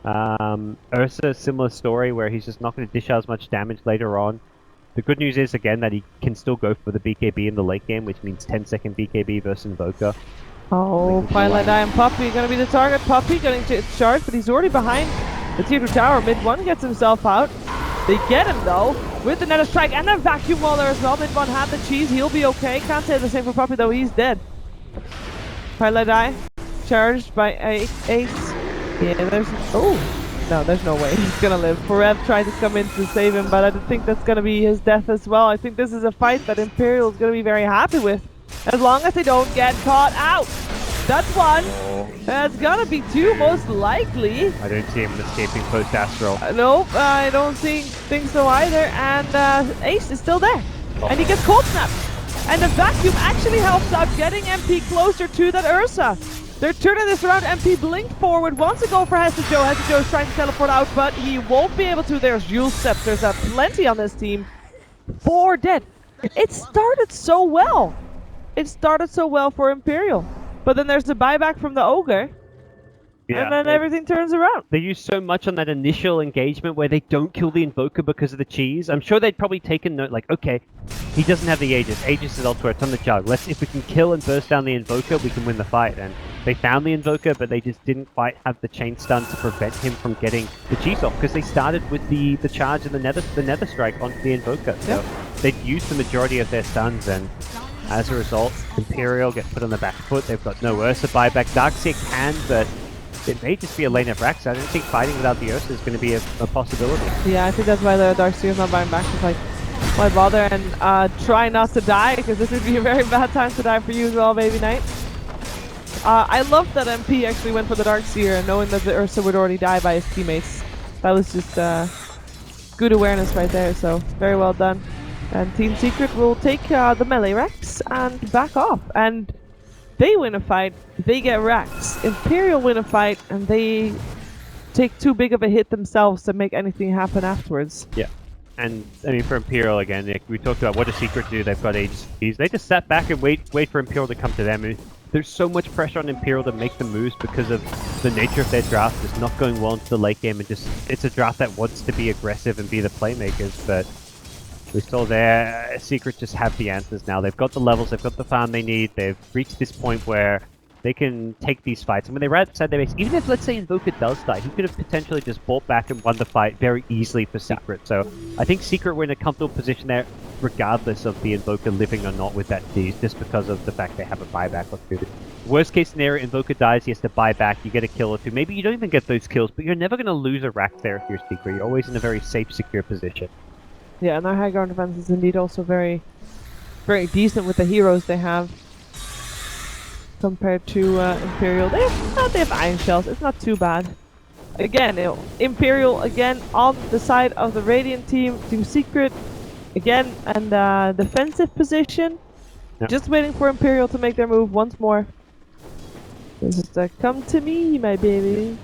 Ursa, similar story, where he's just not going to dish out as much damage later on. The good news is, again, that he can still go for the BKB in the late game, which means 10-second BKB versus Invoker. Oh, Twilight Eye and Puppey going to be the target. Puppey getting charged, but he's already behind the tier 2 tower. Mid 1 gets himself out. They get him though, with the Nether Strike and a Vacuum Wall there as well. Mid 1 had the cheese, he'll be okay. Can't say the same for Puppey though, he's dead. Twilight Eye, charged by Ace. Yeah, there's... Oh! No, there's no way he's gonna live. Forev tried to come in to save him, but I think that's gonna be his death as well. I think this is a fight that Imperial is gonna be very happy with, as long as they don't get caught out. That's one. That's gonna be two, most likely. I don't see him escaping post-Astral. Nope, I don't think so either. And Ace is still there. And he gets Cold Snap. And the Vacuum actually helps out getting MP closer to that Ursa. They're turning this around. MP blinked forward, wants to go for Hesijo. Hesijo is trying to teleport out, but he won't be able to. There's Jules Steps. There's plenty on this team. 4 dead. It started so well. It started so well for Imperial. But then there's the buyback from the Ogre. Yeah, and then everything turns around. They use so much on that initial engagement where they don't kill the Invoker because of the cheese. I'm sure they'd probably taken note, like, okay, he doesn't have the Aegis. Aegis is elsewhere, it's on the Jug. If we can kill and burst down the Invoker, we can win the fight. And they found the Invoker, but they just didn't quite have the chain stun to prevent him from getting the cheese off, because they started with the charge and the Nether Strike onto the Invoker. So they'd used the majority of their stuns, and as a result, Imperial get put on the back foot. They've got no Ursa buyback. Darkseer can, but it may just be a lane of Rax. I don't think fighting without the Ursa is going to be a possibility. Yeah, I think that's why the Darkseer is not buying back. It's like, why bother, and try not to die, because this would be a very bad time to die for you as well, Baby Knight. I love that MP actually went for the Darkseer, knowing that the Ursa would already die by his teammates. That was just good awareness right there, so very well done. And Team Secret will take the melee Rex and back off. And they win a fight, they get Rex. Imperial win a fight, and they take too big of a hit themselves to make anything happen afterwards. Yeah. And, I mean, for Imperial, again, we talked about what does Secret do. They've got Aegis. They just sat back and wait for Imperial to come to them. And there's so much pressure on Imperial to make the moves because of the nature of their draft. It's not going well into the late game, and just it's a draft that wants to be aggressive and be the playmakers, but we saw there, Secret just have the answers now. They've got the levels, they've got the farm they need, they've reached this point where they can take these fights. And when they're outside their base, even if, let's say, Invoker does die, he could have potentially just bought back and won the fight very easily for Secret. So I think Secret were in a comfortable position there, regardless of the Invoker living or not with that cheese, just because of the fact they have a buyback or two. Worst case scenario, Invoker dies, he has to buy back, you get a kill or two. Maybe you don't even get those kills, but you're never going to lose a rack there if you're Secret. You're always in a very safe, secure position. Yeah, and their high ground defense is indeed also very, very decent with the heroes they have compared to Imperial. They have Iron Shells. It's not too bad. Again, Imperial again on the side of the Radiant team. Team Secret again, and defensive position. Yep. Just waiting for Imperial to make their move once more. Just come to me, my baby.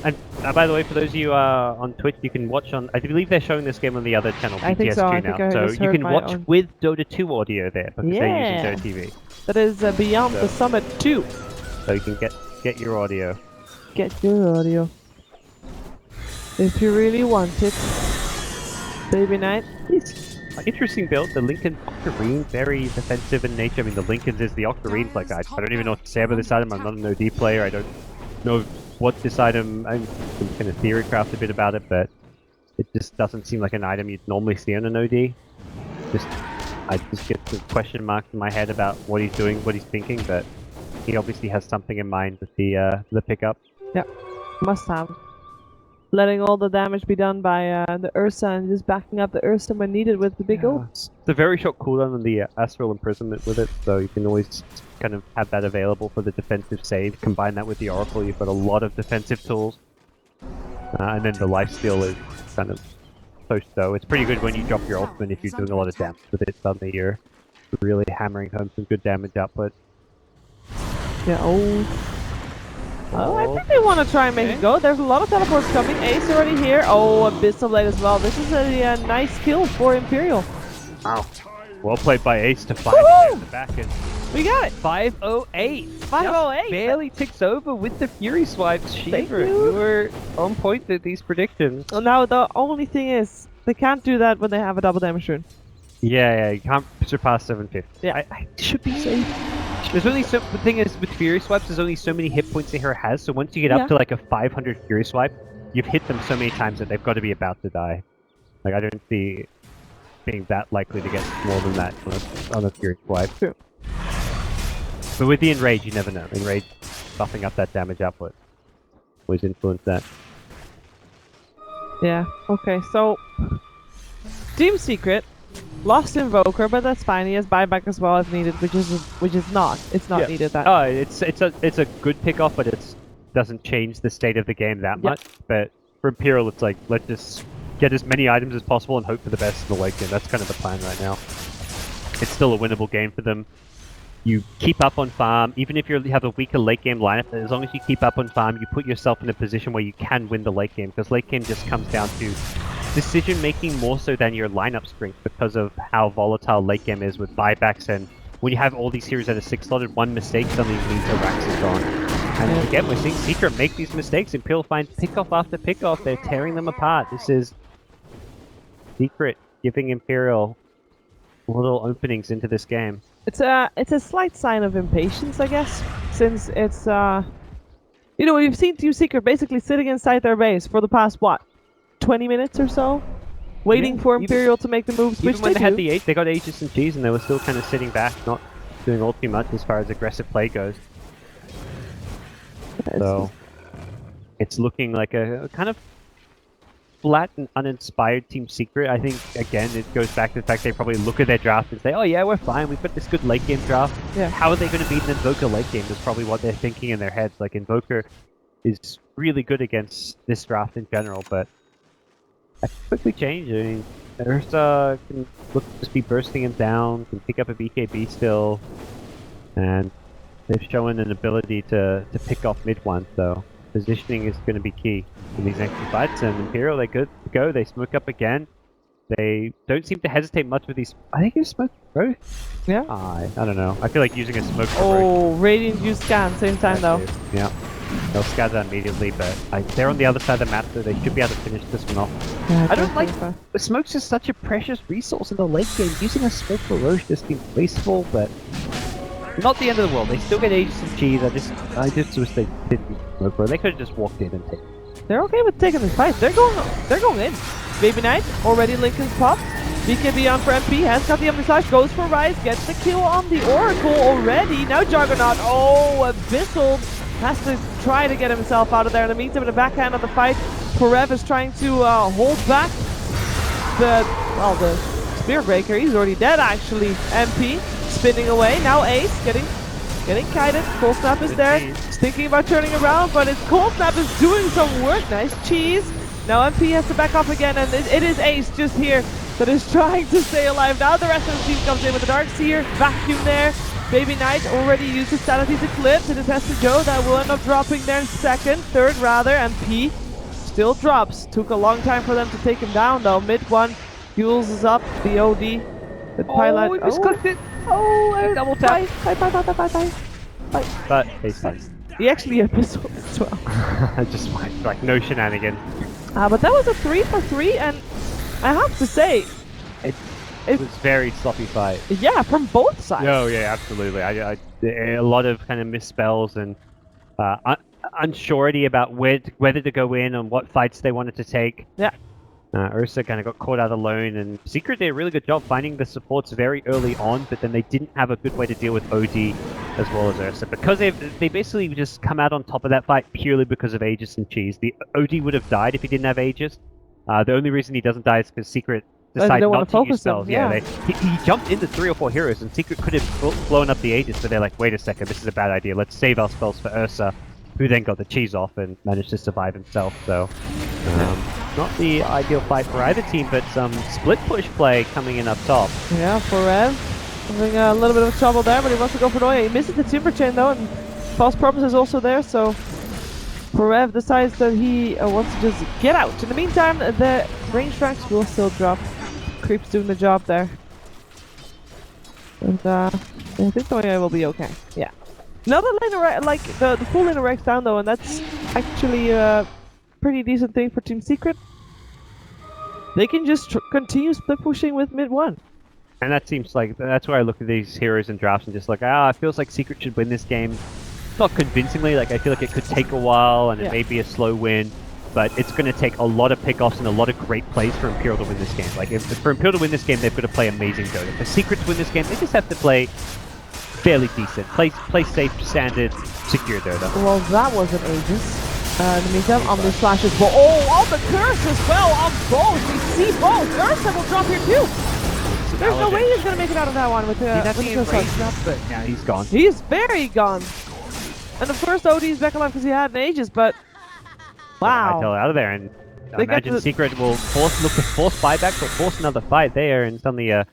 And by the way, for those of you on Twitch, you can watch on. I believe they're showing this game on the other channel, I think so. I think now. So you can watch with Dota 2 audio there because they're using Dota TV. That is Beyond the Summit 2. So you can get your audio. Get your audio. If you really want it, Baby Knight. Interesting build. The Lincoln Octarine, very defensive in nature. I mean, the Lincolns is the Octarine's like, I don't even know what to say about this item. I'm not an OD player. I don't know what this item, I'm going to theory craft a bit about it, but it just doesn't seem like an item you'd normally see on an OD. I just get the question marks in my head about what he's doing, what he's thinking, but he obviously has something in mind with the pickup. Yeah, must have. Letting all the damage be done by the Ursa and just backing up the Ursa when needed with the big ults. It's a very short cooldown on the Astral Imprisonment with it, so you can always kind of have that available for the defensive save. Combine that with the Oracle, you've got a lot of defensive tools. And then the lifesteal is kind of so-so. It's pretty good when you drop your ultimate if you're doing a lot of damage with it. Suddenly you're really hammering home some good damage output. Yeah, Oh, I think they want to try and make it go. There's a lot of teleports coming. Ace already here. Oh, Abyssal Blade as well. This is a nice kill for Imperial. Wow. Well played by Ace to find it in the back end. We got it. 508. 508. Barely ticks over with the Fury swipes. Thank Shiva, you. you were on point with these predictions. Well, now the only thing is they can't do that when they have a double damage rune. Yeah, you can't surpass 750. Yeah. I should be safe. There's only the thing is with Fury swipes, there's only so many hit points the hero has. So once you get up to like a 500 Fury swipe, you've hit them so many times that they've got to be about to die. Like I don't see being that likely to get more than that on a Fury swipe. True. But with the Enrage, you never know. Enrage buffing up that damage output always influence that. Yeah. Okay. So Team Secret lost Invoker, but that's fine. He has buyback as well if needed, which is not. It's not needed. That. Oh, it's a good pickoff, but it doesn't change the state of the game that much. But for Imperial, it's like let's just get as many items as possible and hope for the best in the late game. That's kind of the plan right now. It's still a winnable game for them. You keep up on farm, even if you have a weaker late game lineup, as long as you keep up on farm, you put yourself in a position where you can win the late game, because late game just comes down to decision making more so than your lineup strength because of how volatile late game is with buybacks, and when you have all these heroes that are 6-slotted, one mistake suddenly means a Rax is gone. And again, we're seeing Secret make these mistakes, Imperial find pickoff after pickoff, they're tearing them apart. This is Secret giving Imperial little openings into this game. It's a slight sign of impatience, I guess, since it's you know, we've seen Team Secret basically sitting inside their base for the past what, 20 minutes or so, waiting for Imperial to make the moves. Even Which when they had do. the 8, they got Aegis and Cheese, and they were still kind of sitting back, not doing all too much as far as aggressive play goes. So it's looking like a kind of flat and uninspired Team Secret. I think, again, it goes back to the fact they probably look at their draft and say, oh yeah, we're fine, we've got this good late game draft. Yeah. How are they going to beat an Invoker late game is probably what they're thinking in their heads. Like, Invoker is really good against this draft in general, but that can quickly change. I mean, Ursa can look to just be bursting him down, can pick up a BKB still, and they've shown an ability to pick off mid one, so positioning is going to be key in these next two fights. And Imperial, they're good to go. They smoke up again. They don't seem to hesitate much with these. I think you smoke both. Yeah. I don't know. I feel like using a smoke for both. Oh, Radiant use scan same time though. Yeah. They'll scatter immediately, but they're on the other side of the map, so they should be able to finish this one off. Yeah, I don't like the smoke's just such a precious resource in the late game. Using a smoke for Roche just seems wasteful, but not the end of the world. They still get Aegis and Cheese. I just wish they didn't use smoke for. They could have just walked in and taken it. They're okay with taking this fight. They're going in. Baby Knight already Lincoln's popped. BKB on for MP, has got the underslash, goes for Rise, gets the kill on the Oracle already. Now Juggernaut, oh, Abyssal has to try to get himself out of there. In the meantime, in the backhand of the fight, Forev is trying to hold back the Spear Breaker. He's already dead actually. MP spinning away. Now Ace getting kited. Cold Snap is there. He's thinking about turning around, but his Cold Snap is doing some work. Nice cheese. Now MP has to back off again, and it is Ace just here that is trying to stay alive. Now the rest of the team comes in with the Dark Seer, vacuum there. Baby Knight already used his Sanity's Eclipse. It is Hester Joe that will end up dropping there in third rather, and P still drops. Took a long time for them to take him down though. Mid one, fuels is up, the OD. The pilot. Oh, he misclicked it! Oh, double tap. Bye. But Ace won. He actually episode as well. Just like no shenanigans. But that was a 3 for 3, and I have to say, It was very sloppy fight. yeah, from both sides. Oh yeah, absolutely. A lot of kind of misspells and unsurety about whether to go in and what fights they wanted to take. Yeah. Ursa kind of got caught out alone, and Secret did a really good job finding the supports very early on, but then they didn't have a good way to deal with OD as well as Ursa, because they basically just come out on top of that fight purely because of Aegis and Cheese. The OD would have died if he didn't have Aegis. The only reason he doesn't die is because Secret decided not to use spells. He jumped into 3 or 4 heroes, and Secret could have blown up the Aegis, but they're like, wait a second, this is a bad idea. Let's save our spells for Ursa, who then got the cheese off and managed to survive himself. So, not the ideal fight for either team, but some split push play coming in up top. Yeah, Forev having a little bit of trouble there, but he wants to go for Noya. He misses the Timber Chain though, and False Promise is also there, so Forev decides that he wants to just get out. In the meantime, the range tracks will still drop. Creep's doing the job there. And I think the way will be okay. Yeah. Another lane, like the full lane Rex down though, and that's actually a pretty decent thing for Team Secret. They can just continue split pushing with mid 1. And that seems like, that's where I look at these heroes and drafts and just like, it feels like Secret should win this game. Not convincingly, like I feel like it could take a while and it may be a slow win, but it's going to take a lot of pickoffs and a lot of great plays for Imperial to win this game. Like if for Imperial to win this game, they've got to play amazing Dota. For Secret to win this game, they just have to play fairly decent. Play safe, standard, secure Dota. Well, that wasn't Aegis. In the meantime, Omni flashes. Oh, the curse as well on both. We see both. Ursa will drop here too. There's no way he's going to make it out of that one with the curse up, but now he's gone. He's very gone. And of course, OD's back alive because he had an Aegis, but wow. I tell out of there, and I imagine Secret will look to force buyback, but force another fight there, and suddenly a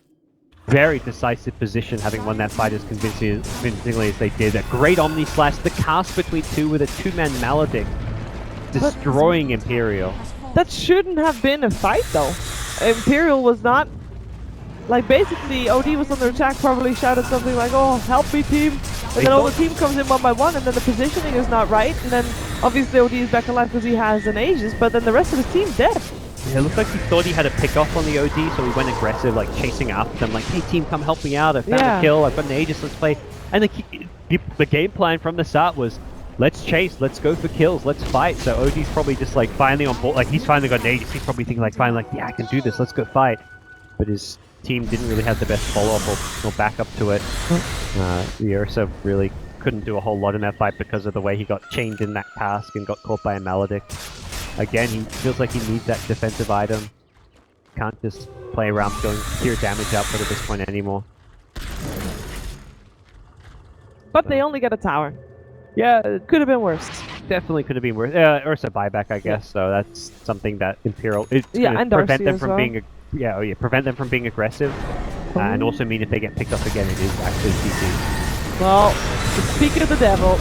very decisive position, having won that fight as convincingly as they did. A great Omni Slash, the cast between two with a two-man Maledict, destroying Imperial. That shouldn't have been a fight though. Imperial was not, like basically OD was under attack, probably shouted something like, oh, help me team. And then all the team comes in one by one, and then the positioning is not right, and then obviously OD is back alive because he has an Aegis, but then the rest of his team dead. Yeah, it looked like he thought he had a pick off on the OD, so he went aggressive, like chasing after them, like, hey team, come help me out, I found a kill, I've got an Aegis, let's play. And the game plan from the start was, let's chase, let's go for kills, let's fight. So OD's probably just like finally on board, like he's finally got an Aegis, he's probably thinking like, finally like, yeah, I can do this, let's go fight. But his team didn't really have the best follow-up or backup to it. The Ursa really couldn't do a whole lot in that fight because of the way he got chained in that cask and got caught by a Maledict. Again, he feels like he needs that defensive item. Can't just play around going pure damage output at this point anymore. But they only get a tower. Yeah, it could have been worse. Definitely could have been worse. Ursa buyback, I guess. So that's something that Imperial and prevent them from well. being prevent them from being aggressive, and also mean if they get picked up again, it is actually GG. Well, speaking of the devil,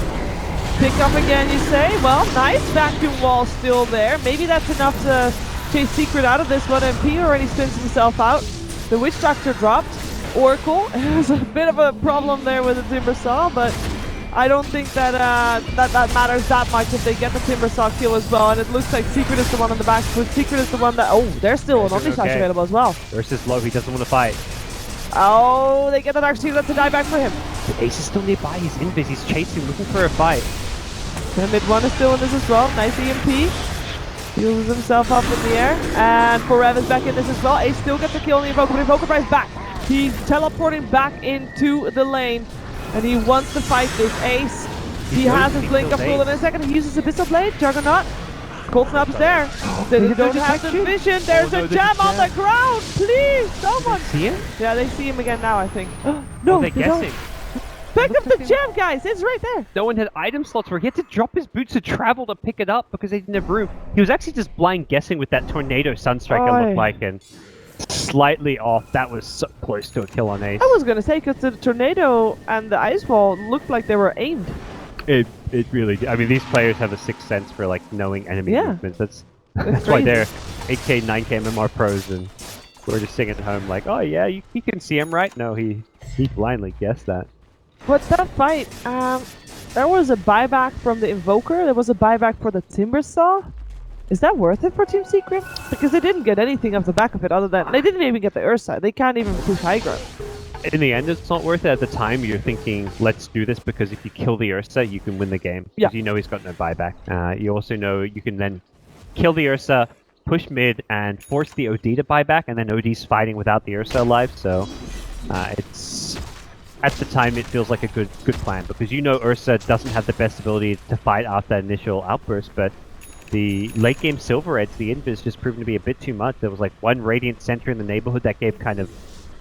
pick up again, you say? Well, nice vacuum wall still there. Maybe that's enough to chase Secret out of this one. MP already spins himself out. The Witch Doctor dropped. Oracle has a bit of a problem there with the Timber Saw, but I don't think that that matters that much if they get the Timber Saw kill as well. And it looks like Secret is the one on the back foot. Secret is the one that... Oh, there's still an Omni Slash available as well. Versus low, he doesn't want to fight. Oh, they get the Dark Secret to die back for him. The Ace is still nearby, he's invis, he's chasing, looking for a fight. The mid one is still in this as well. Nice EMP. Heals himself up in the air. And Forev is back in this as well. Ace still gets the kill on the Invoker, but Invoker is back. He's teleporting back into the lane. And he wants to fight this Ace. He has his blink up full in a second. He uses Abyssal Blade. Juggernaut. Cold Snap's there. They don't have the vision. There's a gem on the ground. Please, someone. See him? Yeah, they see him again now, I think. No, they're guessing. Pick up the gem, guys. It's right there. No one had item slots where he had to drop his boots to travel to pick it up because they didn't have room. He was actually just blind guessing with that Tornado Sunstrike it looked like, and slightly off. That was so close to a kill on Ace. I was going to say, because the Tornado and the Ice Wall looked like they were aimed. It really did. I mean, these players have a sixth sense for like knowing enemy movements. That's why they're 8K, 9K MMR pros, and we're just sitting at home like, oh yeah, you can see him, right? No, he blindly guessed that. But that fight, there was a buyback from the Invoker. There was a buyback for the Timber Saw. Is that worth it for Team Secret? Because they didn't get anything off the back of it other than... They didn't even get the Ursa. They can't even push high ground. In the end, it's not worth it. At the time, you're thinking, let's do this because if you kill the Ursa, you can win the game. Yeah. Because you know he's got no buyback. You also know you can then kill the Ursa, push mid, and force the OD to buy back, and then OD's fighting without the Ursa alive, so it's... At the time, it feels like a good plan, because you know Ursa doesn't have the best ability to fight after that initial outburst, but the late game Silver Edge, the invis, just proven to be a bit too much. There was like one Radiant center in the neighborhood that gave kind of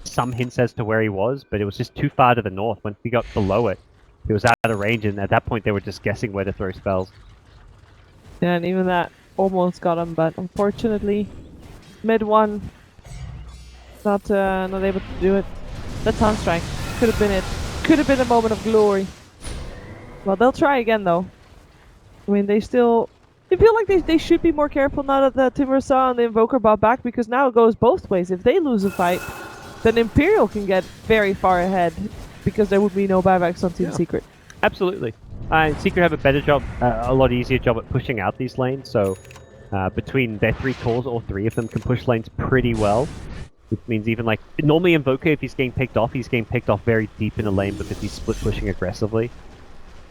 some hints as to where he was, but it was just too far to the north. Once he got below it, he was out of range, and at that point they were just guessing where to throw spells. Yeah, and even that almost got him, but unfortunately, mid one, not able to do it. That Sunstrike could have been it. Could have been a moment of glory. Well, they'll try again though. I mean, they still I feel like they should be more careful now that the Timbersaw and the Invoker bought back, because now it goes both ways. If they lose a fight, then Imperial can get very far ahead because there would be no buybacks on Team Secret. Absolutely. Secret have a better job, a lot easier job at pushing out these lanes, so between their 3 cores, all 3 of them can push lanes pretty well. Which means even like, normally Invoker, if he's getting picked off very deep in the lane because he's split pushing aggressively.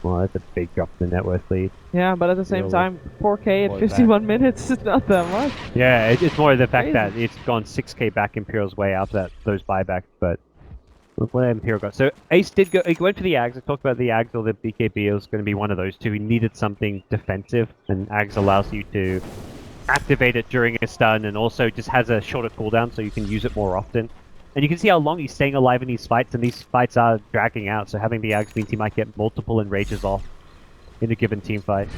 Well, that's a big drop in the net worth lead. Yeah, but at the same time, 4K at 51 minutes is not that much. Yeah, it's more the fact that it's gone 6K back Imperial's way after those buybacks, but look what Imperial got. So Ace did go, he went for the Ags. I talked about the Ags or the BKB. It was going to be one of those two. He needed something defensive, and Ags allows you to activate it during a stun, and also just has a shorter cooldown so you can use it more often. And you can see how long he's staying alive in these fights, and these fights are dragging out, so having the Ags means he might get multiple enrages off in a given team fight.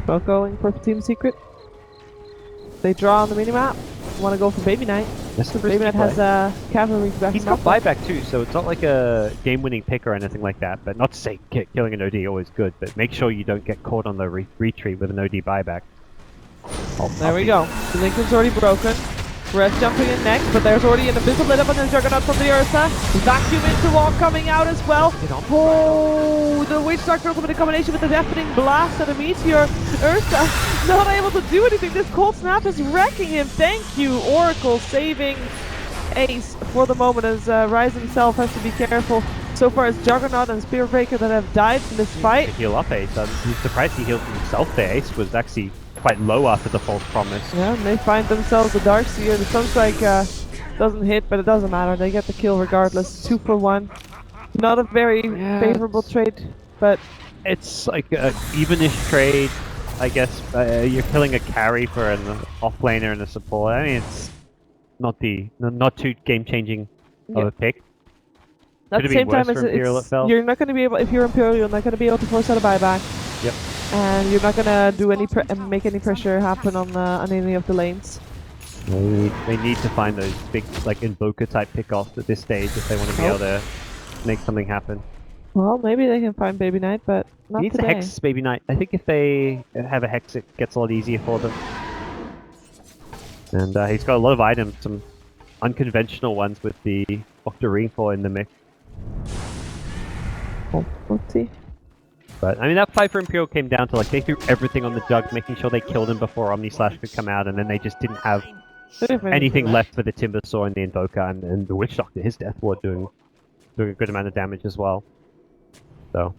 Well, going for Team Secret. They draw on the minimap. Want to go for Baby Knight. Baby Knight has cavalry back. He's got buyback too, so it's not like a game-winning pick or anything like that. But not to say killing an OD always good, but make sure you don't get caught on the retreat with an OD buyback. There we go. The Lincoln's already broken. Red jumping in next, but there's already an Abyssal lit up on the Juggernaut from the Ursa. Vacuum into wall coming out as well. Oh, the Witch Doctor with a combination with the deafening blast and a Meteor. Ursa not able to do anything. This cold snap is wrecking him. Thank you, Oracle, saving Ace for the moment, as Rise himself has to be careful. So far it's Juggernaut and Spearbreaker that have died in this fight. Heal up Ace. I'm surprised he healed himself there. Ace was actually quite low after the false promise. Yeah, and they find themselves the Darkseer. The Sunstrike doesn't hit, but it doesn't matter. They get the kill regardless. 2 for 1. Not a very favorable trade, but it's like an evenish trade, I guess. You're killing a carry for an offlaner and a support. I mean, it's not too game-changing of a pick. At the same time, you're not going to be able, if you're Imperial, you're not going to be able to force out a buyback. Yep. And you're not going to do any make any pressure happen on any of the lanes. They need to find those big, like, Invoker type pickoffs at this stage if they want to be able to make something happen. Well, maybe they can find Baby Knight, but not he needs today. a Hex Baby Knight. I think if they have a Hex, it gets a lot easier for them. And he's got a lot of items, some unconventional ones with the Octarine Core in the mix. Oh, let's see. But, I mean, that fight for Imperial came down to, like, they threw everything on the Jug, making sure they killed him before Omnislash could come out, and then they just didn't have anything left for the Timbersaw and the Invoker, and the Witch Doctor, his Death Ward, doing a good amount of damage as well. So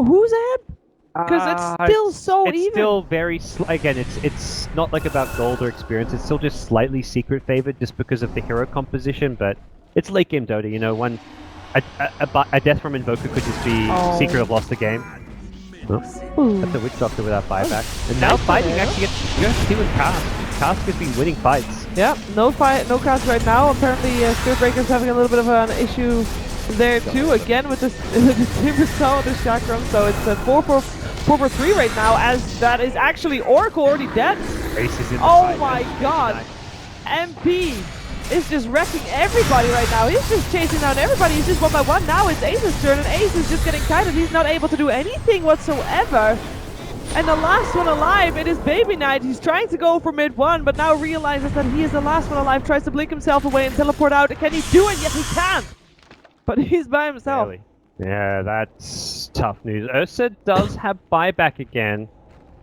who's ahead? Because it's still so even. It's still very, again, it's not like about gold or experience, it's still just slightly Secret favored just because of the hero composition, but it's late game Dota, you know, a death from Invoker could just be Secret have lost the game. Oh, that's a Witch Doctor without buyback. And now fighting actually gets UFC with Cask. Cask has been winning fights. Yeah, no Cask right now. Apparently Spearbreaker's having a little bit of an issue there too, again with the Timbersaw and the Chakram, so it's a 4 for 3 right now, as that is actually Oracle already dead. Ace is in the oh fight. My god! MP is just wrecking everybody right now. He's just chasing down everybody. He's just 1 by 1. Now it's Ace's turn, and Ace is just getting kited. He's not able to do anything whatsoever. And the last one alive, it is Baby Knight. He's trying to go for mid 1, but now realizes that he is the last one alive. Tries to blink himself away and teleport out. Can he do it? Yes, he can. But he's by himself. Really? Yeah, that's tough news. Ursa does have buyback again.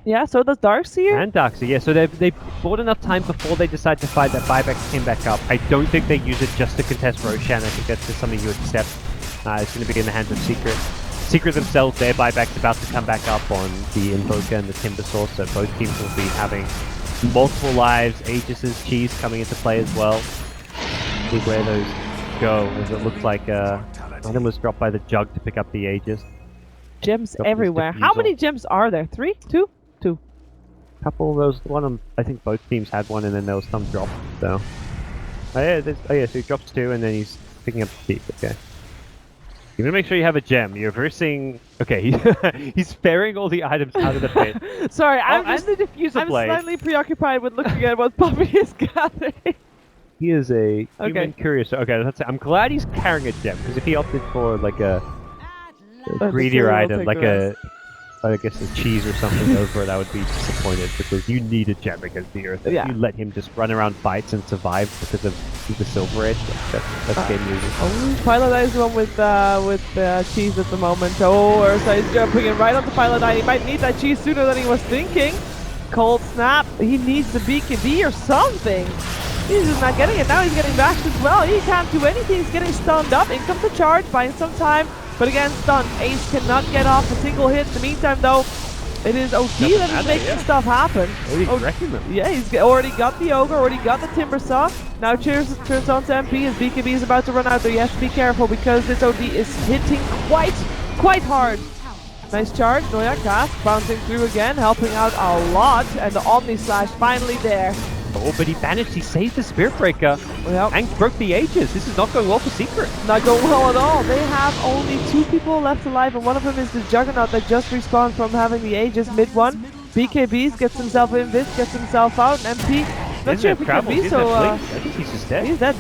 Yeah, so does Darkseer. And Darkseer, yeah. So they bought enough time before they decided to fight that buyback came back up. I don't think they use it just to contest Roshan. I think that's just something you accept. It's going to be in the hands of Secret. Secret themselves, their buyback's about to come back up on the Invoker and the Timbersaw, so both teams will be having multiple lives. Aegis' Cheese coming into play as well. See where those go, as it looks like item was dropped by the Jug to pick up the Aegis. Gems everywhere. How many gems are there? 3? 2? 2. Couple of those. I think both teams had one, and then there was some drop. So, so he drops 2, and then he's picking up the thief. Okay. You want to make sure you have a gem. You're versing. Okay, he's ferrying all the items out of the pit. Sorry, I'm slightly preoccupied with looking at what Puppy is gathering. He is a human curious. Okay, that's it. I'm glad he's carrying a gem, because if he opted for like a greedier item, like a I guess a cheese or something over it, I would be disappointed because you need a gem against the Earth. If you let him just run around fights and survive because of the Silver Edge, that's game losing. Pilot Eye is the one with cheese at the moment. Oh, Ursa is jumping in right onto Pilot Eye. He might need that cheese sooner than he was thinking. Cold Snap. He needs the BKB or something. He's just not getting it. Now he's getting bashed as well. He can't do anything. He's getting stunned up. In comes the charge, buying some time. But again, stunned. Ace cannot get off a single hit. In the meantime, though, it is OD that is making stuff happen. He's wrecking them. Yeah, he's already got the Ogre, already got the Timber Saw. Now turns on to MP. His BKB is about to run out there. You have to be careful because this OD is hitting quite hard. Nice charge. Noya cast, bouncing through again, helping out a lot. And the Omni Slash finally there. Oh, but he managed, he saved the Spirit Breaker and broke the Aegis. This is not going well for Secret. Not going well at all. They have only 2 people left alive, and one of them is the Juggernaut that just respawned from having the Aegis mid one. BKBs gets himself in, Vis gets himself out, and MP, not sure if he can be, so I think he's just dead. He's dead.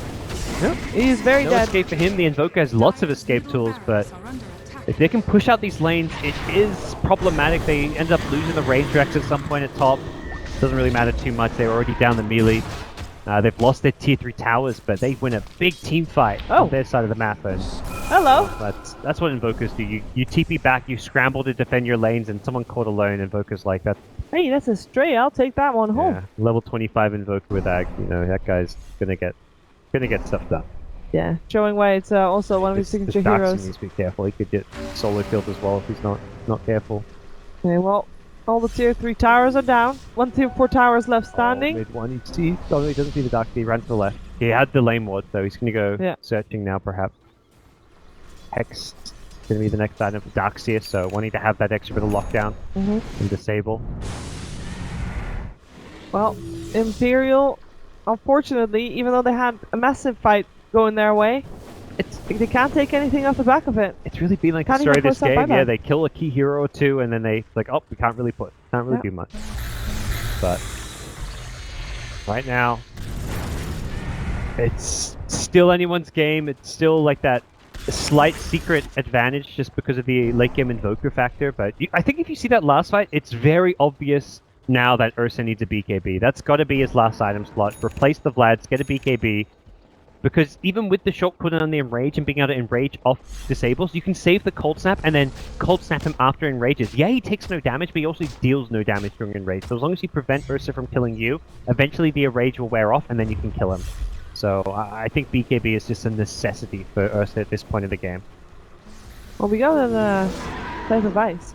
Yeah. He's very no dead. Escape for him. The Invoker has lots of escape tools, but if they can push out these lanes, it is problematic. They end up losing the range Rex at some point at top. Doesn't really matter too much. They're already down the melee. They've lost their tier 3 towers, but they win a big team fight on their side of the map. And hello. That's what Invokers do. You TP back, you scramble to defend your lanes, and someone caught alone. Invokers like that. Hey, that's a stray. I'll take that one home. Yeah, level 25 Invoker with Ag. You know that guy's gonna get stuff done. Yeah, showing why it's also one of his signature heroes. Needs to be careful. He could get solo killed as well if he's not careful. Okay, well. All the tier 3 towers are down. 1 tier 4 towers left standing. Mid one, he doesn't see the Dark. He ran to the left. He had the lane ward, so he's going to go searching now, perhaps. Hex is going to be the next item for Darkseer, so wanting to have that extra bit of lockdown and disable. Well, Imperial, unfortunately, even though they had a massive fight going their way, they can't take anything off the back of it. It's really been like the story of this game. Yeah, they kill a key hero or two, and then they like, oh, we can't really do much. But right now, it's still anyone's game. It's still like that slight secret advantage just because of the late game Invoker factor. But I think if you see that last fight, it's very obvious now that Ursa needs a BKB. That's got to be his last item slot. Replace the Vlads, get a BKB. Because even with the short cooldown on the Enrage and being able to Enrage off disables, you can save the Cold Snap and then Cold Snap him after Enrages. Yeah, he takes no damage, but he also deals no damage during Enrage. So as long as you prevent Ursa from killing you, eventually the Enrage will wear off and then you can kill him. So I think BKB is just a necessity for Ursa at this point in the game. Well, we got a type of ice.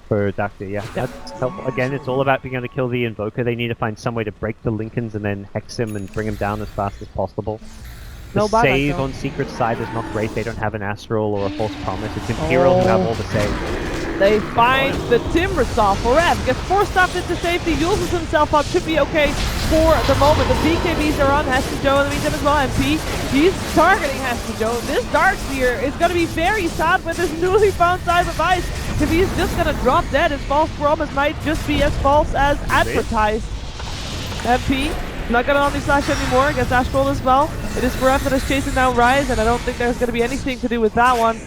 For Darkseer, yeah. That's helpful. Again, it's all about being able to kill the Invoker. They need to find some way to break the Lincolns and then hex him and bring him down as fast as possible. The save on Secret's side is not great. They don't have an Astral or a False Promise. It's Imperial who have all the saves. They find the Timber Saw. Forev gets forced up into safety, uses himself up, should be okay for the moment. The BKBs are on Hester Joe in the meantime as well. MP, he's targeting Hester Joe. This Darkseer is going to be very sad with this newly found Cyber Vice. If he's just going to drop dead, his false promise might just be as false as advertised. MP. Not gonna Omni Slash anymore, gets Astral as well. It is Forev that is chasing down Rise, and I don't think there's gonna be anything to do with that one.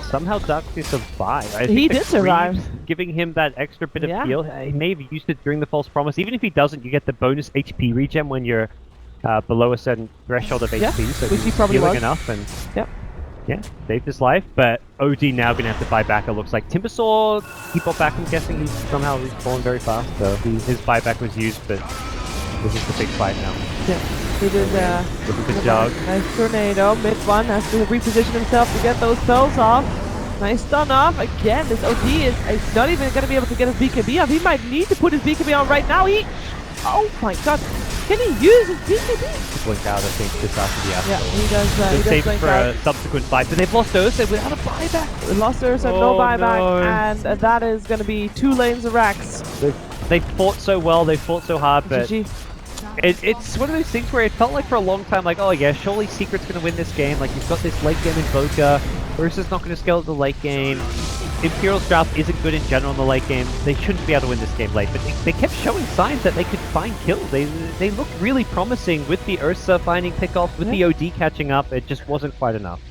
Somehow Darkseer survived. He did survive. Giving him that extra bit of heal. He may have used it during the False Promise. Even if he doesn't, you get the bonus HP regen when you're below a certain threshold of HP. So which he probably healing was. Enough and yeah, saved his life. But OD now gonna have to buy back. It looks like Timbersaw, he bought back. I'm guessing he's fallen very fast. So his buyback was used, but this is the big fight now. Yeah, he did with the jug. Nice tornado, mid one, has to reposition himself to get those spells off. Nice stun off. Again, this OD is not even going to be able to get his BKB off. He might need to put his BKB on right now. Oh my god. Can he use his BKB? Blink out, I think, just after the Astral. Yeah, he does. Save for a subsequent fight, but they've lost Ursa without a buyback. They lost Ursa, no buyback, and that is going to be 2 lanes of Rax. They fought so well, they fought so hard, but GG. It's one of those things where it felt like for a long time, like, oh yeah, surely Secret's going to win this game. Like, you've got this late game Invoker. Ursa's not going to scale at the late game. Imperial's draft isn't good in general in the late game. They shouldn't be able to win this game late, but they kept showing signs that they could find kills. They looked really promising with the Ursa finding pickoff, with the OD catching up. It just wasn't quite enough.